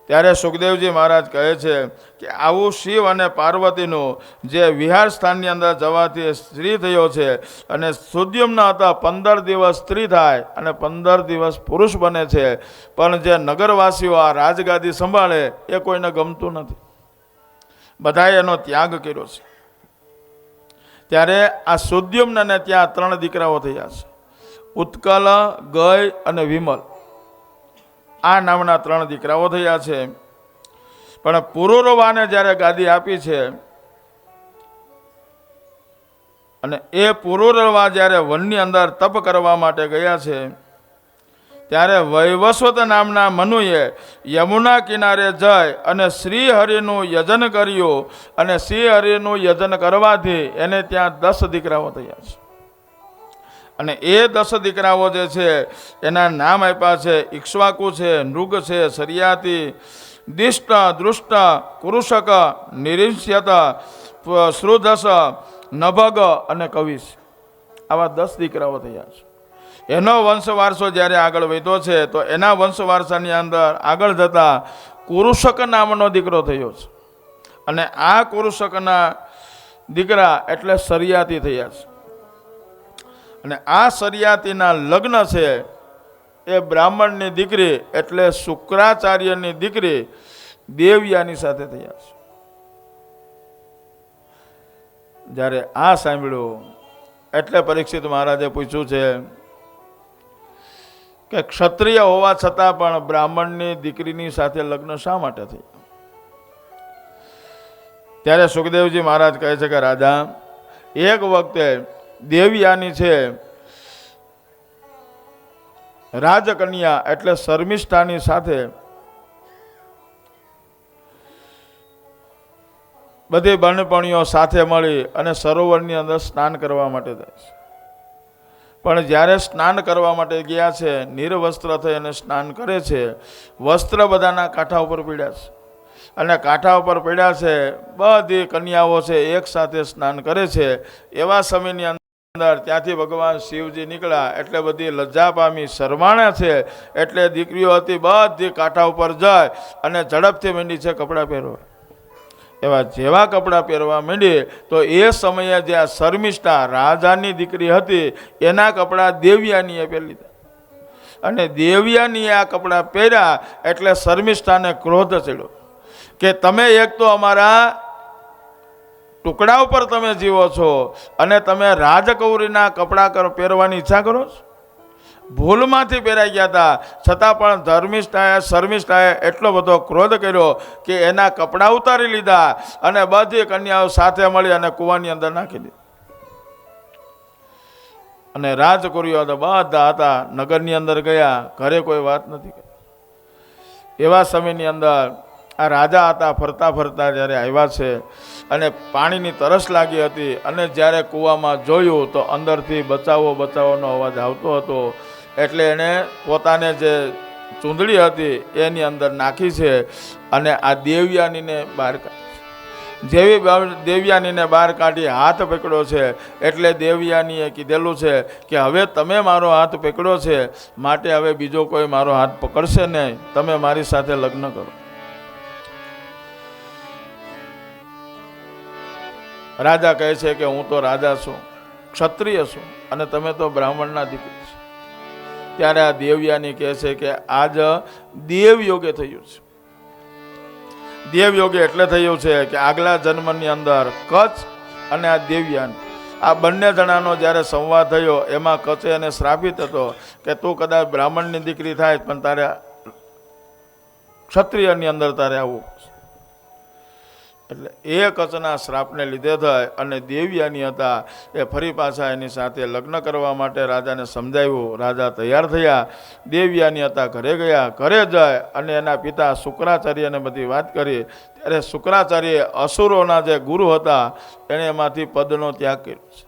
Speaker 1: ત્યારે સુખદેવજી મહારાજ કહે છે કે આવું શિવ અને પાર્વતીનું જે વિહાર સ્થાનની અંદર જવાથી સ્ત્રી થયો છે, અને સુદ્યુમ્ન હતા 15 દિવસ સ્ત્રી થાય અને 15 દિવસ પુરુષ બને છે, પણ જે નગરવાસીઓ આ રાજગાદી સંભાળે એ કોઈને ગમતું નથી. બધાએ એનો ત્યાગ કર્યો છે. ત્યારે આ સુદ્યુમ્નને ત્યાં 3 દીકરાઓ થયા છે, ઉત્કલ, ગય અને વિમલ. આ નામના 3 દીકરાઓ થયા છે. પણ પુરુરવાને જ્યારે ગાદી આપી છે, અને એ પુરુરવા જ્યારે વનની અંદર તપ કરવા માટે ગયા છે, ત્યારે વૈવસ્વત નામના મનુએ યમુના કિનારે જઈ અને શ્રી હરિનું યજન કર્યું, અને શ્રી હરિનું યજન કરવાથી એને ત્યાં 10 દીકરાઓ થયા છે. અને એ 10 દીકરાઓ જે છે એના નામ આપ્યા છે ઇક્ષ્વાકુ છે, નૃગ છે, સરિયાતી, દિષ્ટ, દૃષ્ટ, કુરુષક, નિરીશ્યત, શ્રુધસ, નભગ અને કવિશ. આવા 10 દીકરાઓ થયા છે. એનો વંશ વારસો જ્યારે આગળ વધ્યો છે તો એના વંશ વારસાની અંદર આગળ જતા કુરુષક નામનો દીકરો થયો છે, અને આ કુરુષકના દીકરા એટલે સરિયાતી થયા છે. અને આ સરિયાતીના લગ્ન છે એ બ્રાહ્મણની દીકરી એટલે શુક્રાચાર્યની દીકરી દેવયાની સાથે થયા છે. જ્યારે આ સાંભળ્યું એટલે પરીક્ષિત મહારાજે પૂછ્યું છે કે ક્ષત્રિય હોવા છતાં પણ બ્રાહ્મણની દીકરીની સાથે લગ્ન શા માટે થયા? ત્યારે સુખદેવજી મહારાજ કહે છે કે રાજા, એક વખતે દેવયાની છે રાજકન્યા એટલે શર્મિષ્ઠાની સાથે બધી બહેનપણીઓ સાથે મળી અને સરોવરની અંદર સ્નાન કરવા માટે જાય છે. પણ જ્યારે સ્નાન કરવા માટે ગયા છે, નિર્વસ્ત્ર થઈ અને સ્નાન કરે છે, વસ્ત્ર બધાના કાંઠા ઉપર પડ્યા છે, અને કાંઠા ઉપર પડ્યા છે બધી કન્યાઓ છે એક સાથે સ્નાન કરે છે. એવા સમયની અંદર ત્યાંથી ભગવાન શિવજી નીકળ્યા એટલે બધી લજ્જા પામી શરમાણા છે, એટલે દીકરીઓ હતી બધી કાંઠા ઉપર જાય અને ઝડપથી માંડી છે કપડાં પહેરવા. એવા જેવા કપડાં પહેરવા માંડી તો એ સમયે જે આ શર્મિષ્ઠા રાજાની દીકરી હતી એના કપડાં દેવયાનીએ પહેરી લીધા. અને દેવ્યાનીએ આ કપડાં પહેર્યા એટલે શર્મિષ્ઠાને ક્રોધ ચડ્યો કે તમે એક તો અમારા ટુકડા ઉપર તમે જીવો છો અને તમે રાજકૌરીના કપડાં પહેરવાની ઈચ્છા કરો છો. ભૂલમાંથી પહેરાઈ ગયા હતા છતાં પણ શર્મિષ્ઠાએ એટલો બધો ક્રોધ કર્યો કે એના કપડાં ઉતારી લીધા અને બધી કન્યાઓ સાથે મળી અને કૂવાની અંદર નાખી દીધી. અને રાજકુરીઓ તો બધા હતા નગરની અંદર ગયા, ઘરે કોઈ વાત નથી કરી. એવા સમયની અંદર આ રાજા હતા, ફરતા ફરતા જ્યારે આવ્યા છે અને પાણીની તરસ લાગી હતી અને જ્યારે કૂવામાં જોયું તો અંદરથી બચાવો બચાવોનો અવાજ આવતો હતો. એટલે એણે પોતાને જે ચૂંદડી હતી એની અંદર નાખી છે અને આ દેવ્યાનીને બહાર કાઢી. જેવી દેવ્યાનીને બહાર કાઢી હાથ પકડ્યો છે એટલે દેવ્યાનીએ કીધેલું છે કે હવે તમે મારો હાથ પકડ્યો છે માટે હવે બીજો કોઈ મારો હાથ પકડશે નહીં, તમે મારી સાથે લગ્ન કરો. રાજા કહે છે કે હું તો રાજા છું, ક્ષત્રિય છું અને તમે તો બ્રાહ્મણના દીકરી છો. ત્યારે આ દેવ્યાની કહે છે કે આજ દેવયોગે થયું છે. દેવયોગે એટલે થયું છે કે આગલા જન્મની અંદર કચ્છ અને આ દેવ્યાન આ બંને જણાનો જ્યારે સંવાદ થયો એમાં કચ્છે એને શ્રાપિત હતો કે તું કદાચ બ્રાહ્મણની દીકરી થાય પણ તારે ક્ષત્રિયની અંદર તારે આવવું. એટલે એ કચ્છના શ્રાપને લીધે થાય અને દેવ્યાની હતા એ ફરી પાછા એની સાથે લગ્ન કરવા માટે રાજાને સમજાવ્યું. રાજા તૈયાર થયા, દેવ્યાની હતા ઘરે ગયા. ઘરે જાય અને એના પિતા શુક્રાચાર્યને બધી વાત કરી. ત્યારે શુક્રાચાર્ય અસુરોના જે ગુરુ હતા એણે એમાંથી પદનો ત્યાગ કર્યો છે.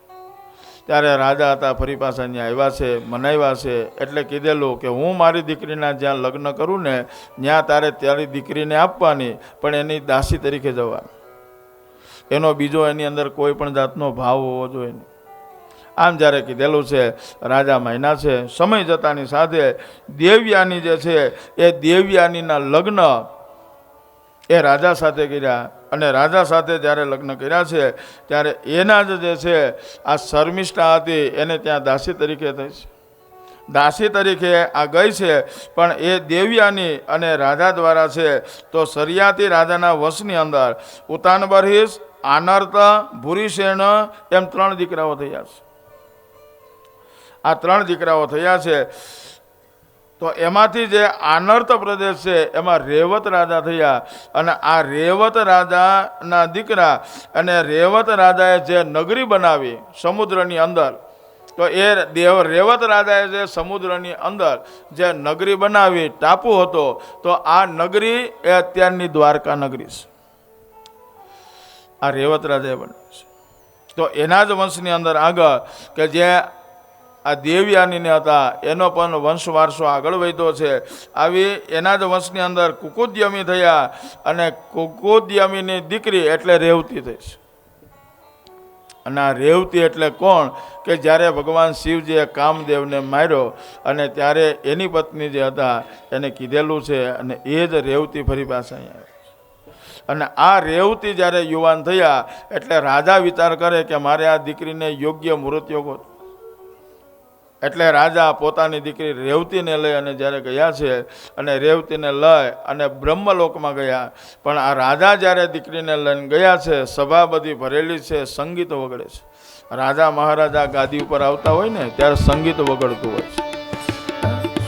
Speaker 1: ત્યારે રાજા હતા ફરી પાછા ત્યાં આવ્યા છે, મનાવ્યા છે. એટલે કીધેલું કે હું મારી દીકરીના જ્યાં લગ્ન કરું ને ત્યાં તારે તારી દીકરીને આપવાની, પણ એની દાસી તરીકે જવાની. એનો બીજો એની અંદર કોઈ પણ જાતનો ભાવ હોવો જોઈએ નહીં. આમ જ્યારે કીધેલું છે રાજા માન્યા છે. સમય જતાની સાથે દેવ્યાની જે છે એ દેવ્યાનીના લગ્ન એ રાજા સાથે કર્યા અને રાજા સાથે જ્યારે લગ્ન કર્યા છે ત્યારે એના જ જે છે આ શર્મિષ્ઠા હતી એને ત્યાં દાસી તરીકે થઈ છે. દાસી તરીકે આ ગઈ છે પણ એ દેવ્યાની અને રાજા દ્વારા છે તો સરિયાતી રાજાના વંશની અંદર ઉતાનબરહિષ, આનર્ત, ભૂરિસેન એમ 3 દીકરાઓ થયા છે. આ 3 દીકરાઓ થયા છે. તો એમાંથી જે આનર્ત પ્રદેશ છે એમાં રેવત રાજા થયા અને આ રેવત રાજાના દીકરા અને રેવત રાજાએ જે નગરી બનાવી સમુદ્રની અંદર, તો એ રેવત રાજાએ જે સમુદ્રની અંદર જે નગરી બનાવી, ટાપુ હતો, તો આ નગરી એ અત્યારની દ્વારકા નગરી છે. આ રેવત રાજાએ બનાવી છે. તો એના જ વંશની અંદર આગળ કે જે આ દેવ્યાનીને હતા એનો પણ વંશ વારસો આગળ વધ્યો છે. આવી એના જ વંશની અંદર કુકુદ્યમી થયા અને કુકુદ્યમીની દીકરી એટલે રેવતી થઈ છે. અને આ રેવતી એટલે કોણ કે જ્યારે ભગવાન શિવજીએ કામદેવને માર્યો અને ત્યારે એની પત્ની જે હતા એને કીધેલું છે અને એ જ રેવતી ફરી પાછા અહીંયા આવે. અને આ રેવતી જ્યારે યુવાન થયા એટલે રાજા વિચાર કરે કે મારે આ દીકરીને યોગ્ય મૃત્યુ. એટલે રાજા પોતાની દીકરી રેવતીને લઈ અને જ્યારે ગયા છે અને રેવતીને લઈ અને બ્રહ્મલોકમાં ગયા. પણ આ રાજા જ્યારે દીકરીને લઈને ગયા છે સભા બધી ભરેલી છે, સંગીત વગડે છે. રાજા મહારાજા ગાદી ઉપર આવતા હોય ને ત્યારે સંગીત વગડતું હોય છે.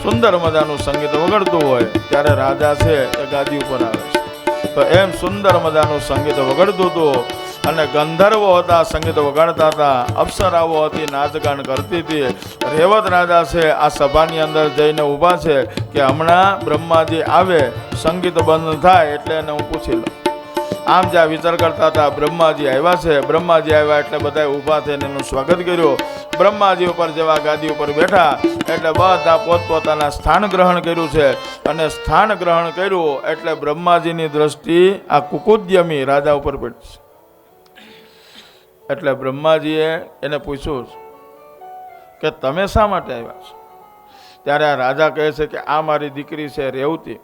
Speaker 1: સુંદર મજાનું સંગીત વગડતું હોય ત્યારે રાજા છે એ ગાદી ઉપર આવે છે. તો એમ સુંદર મજાનું સંગીત વગડતું હતું અને ગંધર્વો હતા સંગીત વગાડતા હતા, અપ્સરાઓ હતી નાચગાન કરતી હતી. રેવત રાજા છે આ સભાની અંદર જઈને ઊભા છે કે હમણાં બ્રહ્માજી આવે, સંગીત બંધ થાય એટલે એને હું પૂછી લઉં. આમ જ્યાં વિચાર કરતા હતા બ્રહ્માજી આવ્યા છે. બ્રહ્માજી આવ્યા એટલે બધાએ ઊભા થઈને એનું સ્વાગત કર્યું. બ્રહ્માજી ઉપર જેવા ગાદી ઉપર બેઠા એટલે બધા પોતપોતાના સ્થાન ગ્રહણ કર્યું છે અને સ્થાન ગ્રહણ કર્યું એટલે બ્રહ્માજીની દ્રષ્ટિ આ કુકુદ્યમી રાજા ઉપર પડી છે. એટલે બ્રહ્માજીએ એને પૂછ્યું કે તમે શા માટે આવ્યા છો? ત્યારે આ રાજા કહે છે કે આ મારી દીકરી છે રેવતી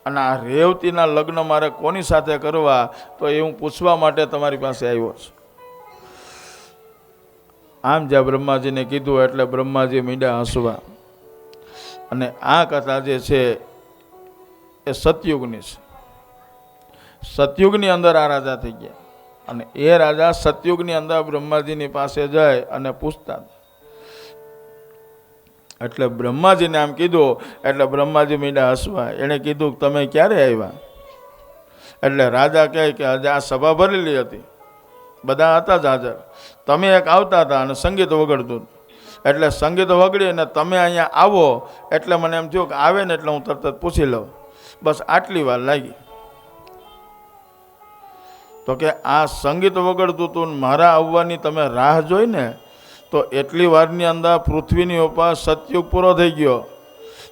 Speaker 1: અને આ રેવતીના લગ્ન મારે કોની સાથે કરવા, તો એ હું પૂછવા માટે તમારી પાસે આવ્યો છું. આમ જ્યાં બ્રહ્માજીને કીધું એટલે બ્રહ્માજી મીંડા હસવા. અને આ કથા જે છે એ સતયુગની છે. સતયુગની અંદર આ રાજા થઈ ગયા અને એ રાજા સતયુગની અંદર બ્રહ્માજીની પાસે જાય અને પૂછતા. એટલે બ્રહ્માજીને આમ કીધું એટલે બ્રહ્માજી મીંડા હસવા. એણે કીધું તમે ક્યારે આવ્યા? એટલે રાજા કહે કે આજે આ સભા ભરેલી હતી, બધા હતા જ હાજર, તમે એક આવતા હતા અને સંગીત વગડતું. એટલે સંગીત વગડી અને તમે અહીંયા આવો એટલે મને એમ થયું કે આવે ને એટલે હું તરત જ પૂછી લઉં. બસ આટલી વાર લાગી. તો કે આ સંગીત વગડતું હતું મારા આવવાની તમે રાહ જોઈ ને, તો એટલી વારની અંદર પૃથ્વીની ઉપર સતયુગ પૂરો થઈ ગયો,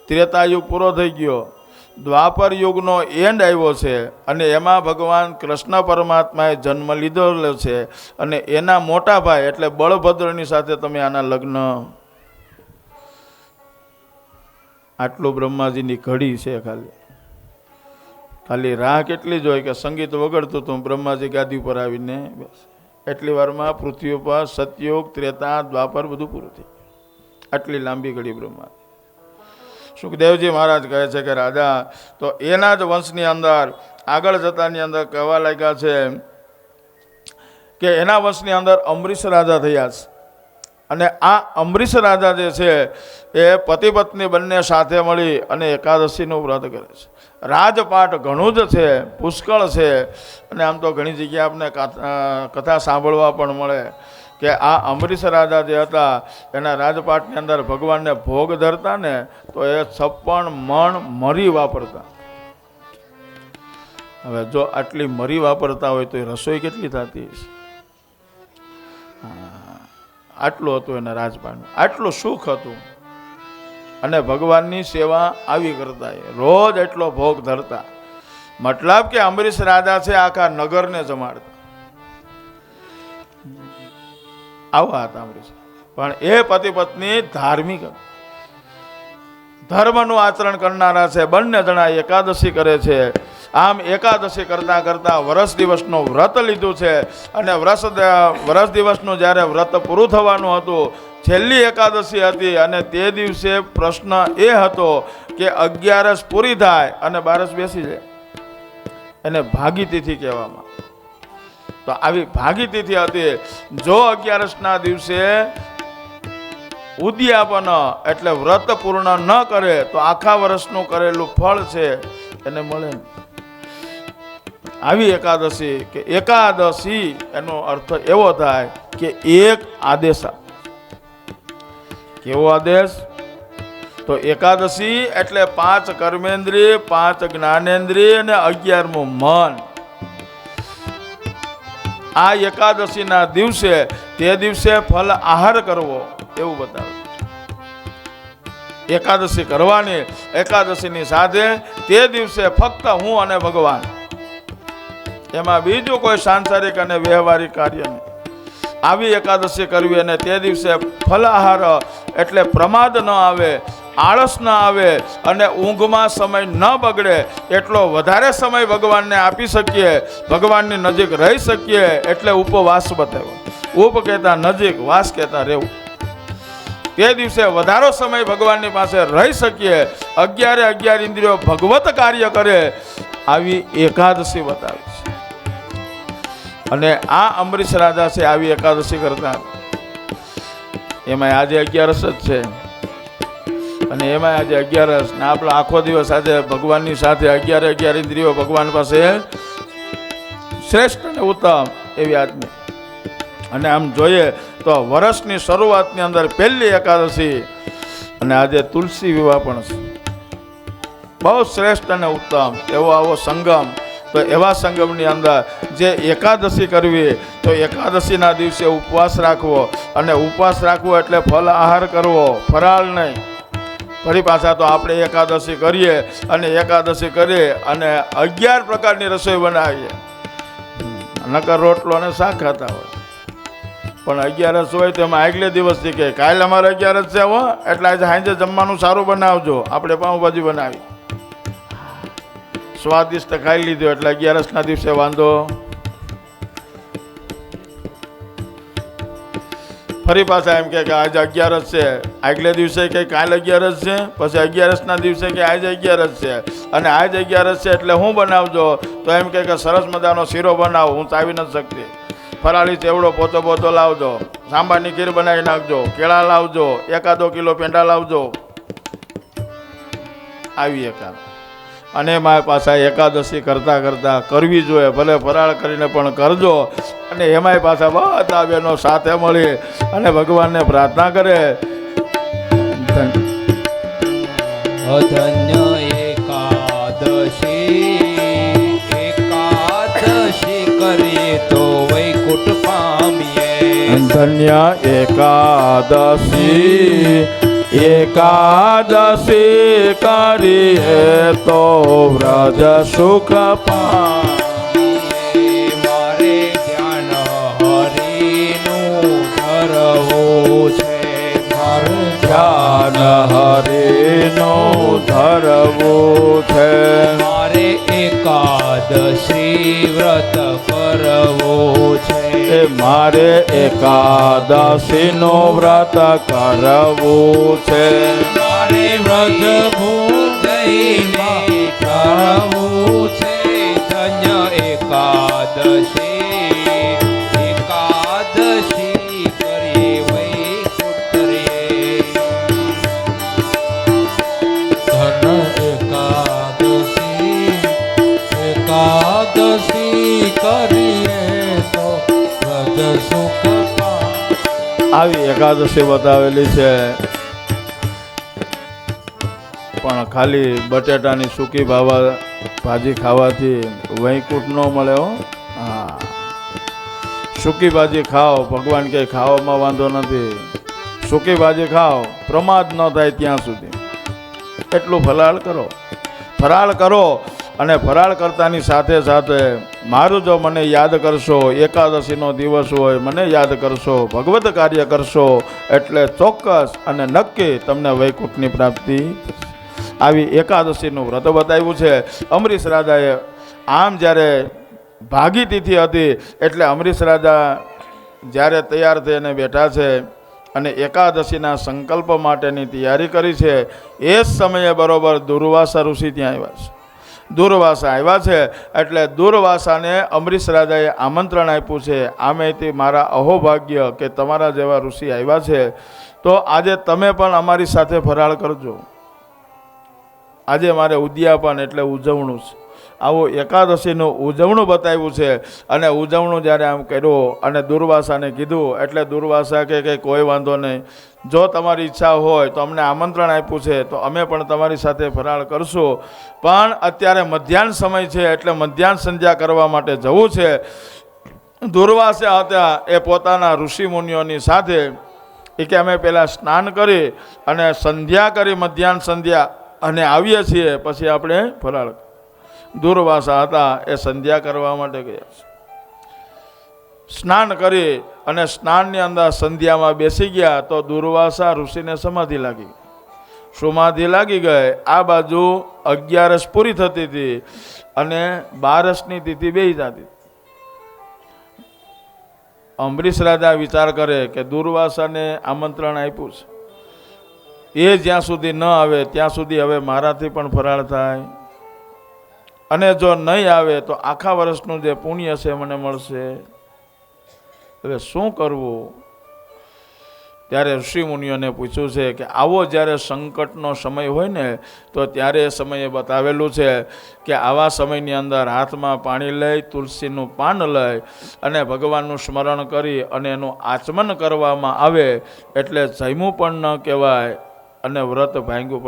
Speaker 1: ત્રેતાયુગ પૂરો થઈ ગયો, દ્વાપર યુગનો એન્ડ આવ્યો છે અને એમાં ભગવાન કૃષ્ણ પરમાત્માએ જન્મ લીધેલો છે અને એના મોટા ભાઈ એટલે બળભદ્રની સાથે તમે આના લગ્ન. આટલું બ્રહ્માજીની ઘડી છે. ખાલી રાહ કેટલી જ હોય કે સંગીત વગડતું હતું, બ્રહ્માજી ગાદી ઉપર આવીને બસ એટલી વારમાં પૃથ્વી ઉપર સતયુગ, ત્રેતા, દ્વાપર બધું પૂરું થઈ ગયું. આટલી લાંબી ઘડી બ્રહ્મા. સુખદેવજી મહારાજ કહે છે કે રાજા તો એના જ વંશની અંદર આગળ જતાની અંદર કહેવા લાગ્યા છે કે એના વંશની અંદર અમરીશ રાજા થયા છે અને આ અમરીશ રાજા જે છે એ પતિ પત્ની બંને સાથે મળી અને એકાદશીનું વ્રત કરે છે. રાજપાટ ઘણું જ છે, પુષ્કળ છે અને આમ તો ઘણી જગ્યાએ આપણે કથા સાંભળવા પણ મળે કે આ અમરીશ રાજા જે હતા એના રાજપાટની અંદર ભગવાનને ભોગ ધરતા ને તો એ 56 મણ મરી વાપરતા. હવે જો આટલી મરી વાપરતા હોય તો એ રસોઈ કેટલી થતી હશે? આટલું હતું એના રાજપાટનું, આટલું સુખ હતું અને ભગવાનની સેવા આવી કરતા, રોજ એટલો ભોગ ધરતા. મતલબ કે અમરીશ રાજા છે આખા નગરને જમાડતા. આવા હતા અમરીશ. પણ એ પતિ પત્ની ધાર્મિક, ધર્મનું આચરણ કરનારા છે. બંને જણા એકાદશી કરે છે. આમ એકાદશી કરતા કરતા વર્ષ દિવસનું વ્રત લીધું છે અને વર્ષ દિવસનું જ્યારે વ્રત પૂરું થવાનું હતું, છેલ્લી એકાદશી હતી અને તે દિવસે પ્રશ્ન એ હતો કે 11 પૂરી થાય અને 12 બેસી જાય, એને ભાગી તિથિ કહેવામાં. તો આવી ભાગી તિથિ હતી. જો 11ના દિવસે ઉદ્યાપન એટલે વ્રત પૂર્ણ ન કરે તો આખા વર્ષનું કરેલું ફળ છે એને મળે. આવી એકાદશી કે એકાદશી એનો અર્થ એવો થાય કે એક આદેશ. કેવો આદેશ? તો એકાદશી એટલે 5 કર્મેન્દ્રિય, 5 જ્ઞાનેન્દ્રિય અને 11મું મન. આ એકાદશીના દિવસે તે દિવસે ફલ આહાર કરવો એવું બતાવે. એકાદશી કરવાની, એકાદશીની સાથે તે દિવસે ફક્ત હું અને ભગવાન, એમાં બીજું કોઈ સાંસારિક અને વ્યવહારિક કાર્ય નહીં. આવી એકાદશી કરવી અને તે દિવસે ફલાહાર એટલે પ્રમાદ ન આવે, આળસ ન આવે અને ઊંઘમાં સમય ન બગડે એટલો વધારે સમય ભગવાનને આપી શકીએ, ભગવાનની નજીક રહી શકીએ એટલે ઉપવાસ બતાવ્યો. ઉપ કહેતા નજીક, વાસ કહેતા રહેવું. તે દિવસે વધારો સમય ભગવાનની પાસે રહી શકીએ, 11 ઇન્દ્રિયો ભગવત કાર્ય કરે, આવી એકાદશી બતાવી છે. અને આ અમરીશ રાજા છે આવી એકાદશી કરતા. એમાં આજે 11 જ છે અને એમાં આજે 11 ને આપણો આખો દિવસ આજે ભગવાનની સાથે 11 ઇન્દ્રિયો ભગવાન પાસે શ્રેષ્ઠ અને ઉત્તમ એવી આદમી. અને આમ જોઈએ તો વર્ષની શરૂઆતની અંદર પહેલી એકાદશી અને આજે તુલસી વિવાહ પણ છે. બહુ શ્રેષ્ઠ અને ઉત્તમ એવો આવો સંગમ. તો એવા સંગમની અંદર જે એકાદશી કરવી તો એકાદશીના દિવસે ઉપવાસ રાખવો અને ઉપવાસ રાખવો એટલે ફલ આહાર કરવો, ફરાળ નહીં. ફરી પાછા તો આપણે એકાદશી કરીએ અને એકાદશી કરીએ અને 11 પ્રકારની રસોઈ બનાવીએ. નકર રોટલો અને શાક ખાતા હોય. પણ 11 હોય તો એમાં આગલે દિવસથી કે કાલે અમારે 11 છે હો એટલે આજે સાંજે જમવાનું સારું બનાવજો, આપણે પાઉંભાજી બનાવી સ્વાદિષ્ટ ખાઈ લીધું એટલે 11ના દિવસે વાંધો. ફરી પાછા એમ કે આજે 11 છે, આગલે દિવસે કે કાલ 11 છે, પછી 11ના દિવસે કે આજે 11 છે, અને આજે 11 છે એટલે હું બનાવજો, તો એમ કે સરસ મજાનો શીરો બનાવો, હું ચાવી નથી શકતી, ફરાળી ચેવડો પોતો લાવજો, સાંભારની ખીર બનાવી નાખજો, કેળા લાવજો, 1 કિલો પેંડા લાવજો. આવી એકાદ અને મારા પાછા એકાદશી કરતા કરતા કરવી જોઈએ, ભલે ફરાળ કરીને પણ કરજો. અને એમાંય પાછા બધા બહેનો સાથે મળી અને ભગવાનને પ્રાર્થના કરે.
Speaker 2: ધન્ય એકાદશી કરીએ તો વૈકુંઠ પામીએ.
Speaker 1: ધન્ય એકાદશી કરીએ તો વ્રજ સુખ પામીએ.
Speaker 2: મારે ધ્યાન હરિનું ધરવું છે, મારે
Speaker 1: ધ્યાન હરિનું ધરવું છે.
Speaker 2: મારે એકાદશી વ્રત કરવું છે,
Speaker 1: મારે એકાદશીનું વ્રત કરવું છે.
Speaker 2: મારે વ્રત ભૂજઈને કરવું છે. ધન્ય એકાદશી કરી વૈકુંઠ રે.
Speaker 3: એકાદશી કરીએ તો વ્રજ સુખ
Speaker 1: આવી એકાદશી બતાવેલી છે, પણ ખાલી બટેટાની સૂકી ભાજી ખાવાથી વૈકુંઠ ન મળે હો. હા, સૂકી ભાજી ખાઓ, ભગવાન કે ખાવામાં વાંધો નથી, સૂકી ભાજી ખાઓ, પ્રમાદ ન થાય ત્યાં સુધી એટલું ફરાળ કરો. અને ફરાળ કરતાની સાથે સાથે મારું જો મને યાદ કરશો, એકાદશીનો દિવસ હોય, મને યાદ કરશો, ભગવત કાર્ય કરશો, એટલે ચોક્કસ અને નક્કી તમને વૈકુંઠની પ્રાપ્તિ. આવી એકાદશીનું વ્રત બતાવ્યું છે. અમરીશ રાજાએ આમ જ્યારે ભાગી તિથિ હતી એટલે અમરીશ રાજા જ્યારે તૈયાર થઈને બેઠા છે અને એકાદશીના સંકલ્પ માટેની તૈયારી કરી છે, એ જ સમયે બરોબર દુર્વાસા ઋષિ ત્યાં આવ્યા છે. દુર્વાસા આવ્યા છે એટલે દુર્વાસાને અમરીશ રાજાએ આમંત્રણ આપ્યું છે, આમેથી મારા અહોભાગ્ય કે તમારા જેવા ઋષિ આવ્યા છે, તો આજે તમે પણ અમારી સાથે ફરાળ કરજો. આજે મારે ઉદ્યાપન એટલે ઉજવણું છે. આવું એકાદશીનું ઉજવણું બતાવ્યું છે. અને ઉજવણું જ્યારે આમ કર્યું અને દુર્વાસાને કીધું એટલે દુર્વાસા કે કોઈ વાંધો નહીં, જો તમારી ઈચ્છા હોય તો અમને આમંત્રણ આપ્યું છે તો અમે પણ તમારી સાથે ફરાળ કરશું, પણ અત્યારે મધ્યાહન સમય છે એટલે મધ્યાહન સંધ્યા કરવા માટે જવું છે. દુર્વાસા હતા એ પોતાના ઋષિ મુનિઓની સાથે એ કે અમે પહેલાં સ્નાન કરી અને સંધ્યા કરી, મધ્યાહન સંધ્યા અને આવીએ છીએ પછી આપણે ફરાળ. દુર્વાસા હતા એ સંધ્યા કરવા માટે ગયા, સ્નાન કરી અને સ્નાનની અંદર સંધ્યામાં બેસી ગયા તો દુર્વાસા ઋષિને સમાધિ લાગી ગઈ. આ બાજુ 11 પૂરી થતી હતી અને 12ની તિથિ બેસી જતી. અમરીશ રાજા વિચાર કરે કે દુર્વાસાને આમંત્રણ આપ્યું છે, એ જ્યાં સુધી ન આવે ત્યાં સુધી હવે મારાથી પણ ફરાળ થાય, અને જો નહીં આવે તો આખા વર્ષનું જે પુણ્ય છે મને મળશે. હવે શું કરવું? ત્યારે ઋષિ મુનિઓને પૂછ્યું છે કે આવો જ્યારે સંકટનો સમય હોય ને તો ત્યારે એ સમયે બતાવેલું છે કે આવા સમયની અંદર હાથમાં પાણી લઈ, તુલસીનું પાન લઈ અને ભગવાનનું સ્મરણ કરી અને એનું આચમન કરવામાં આવે એટલે જમ્યું પણ ન કહેવાય અને વ્રત ભાંગ્યું પણ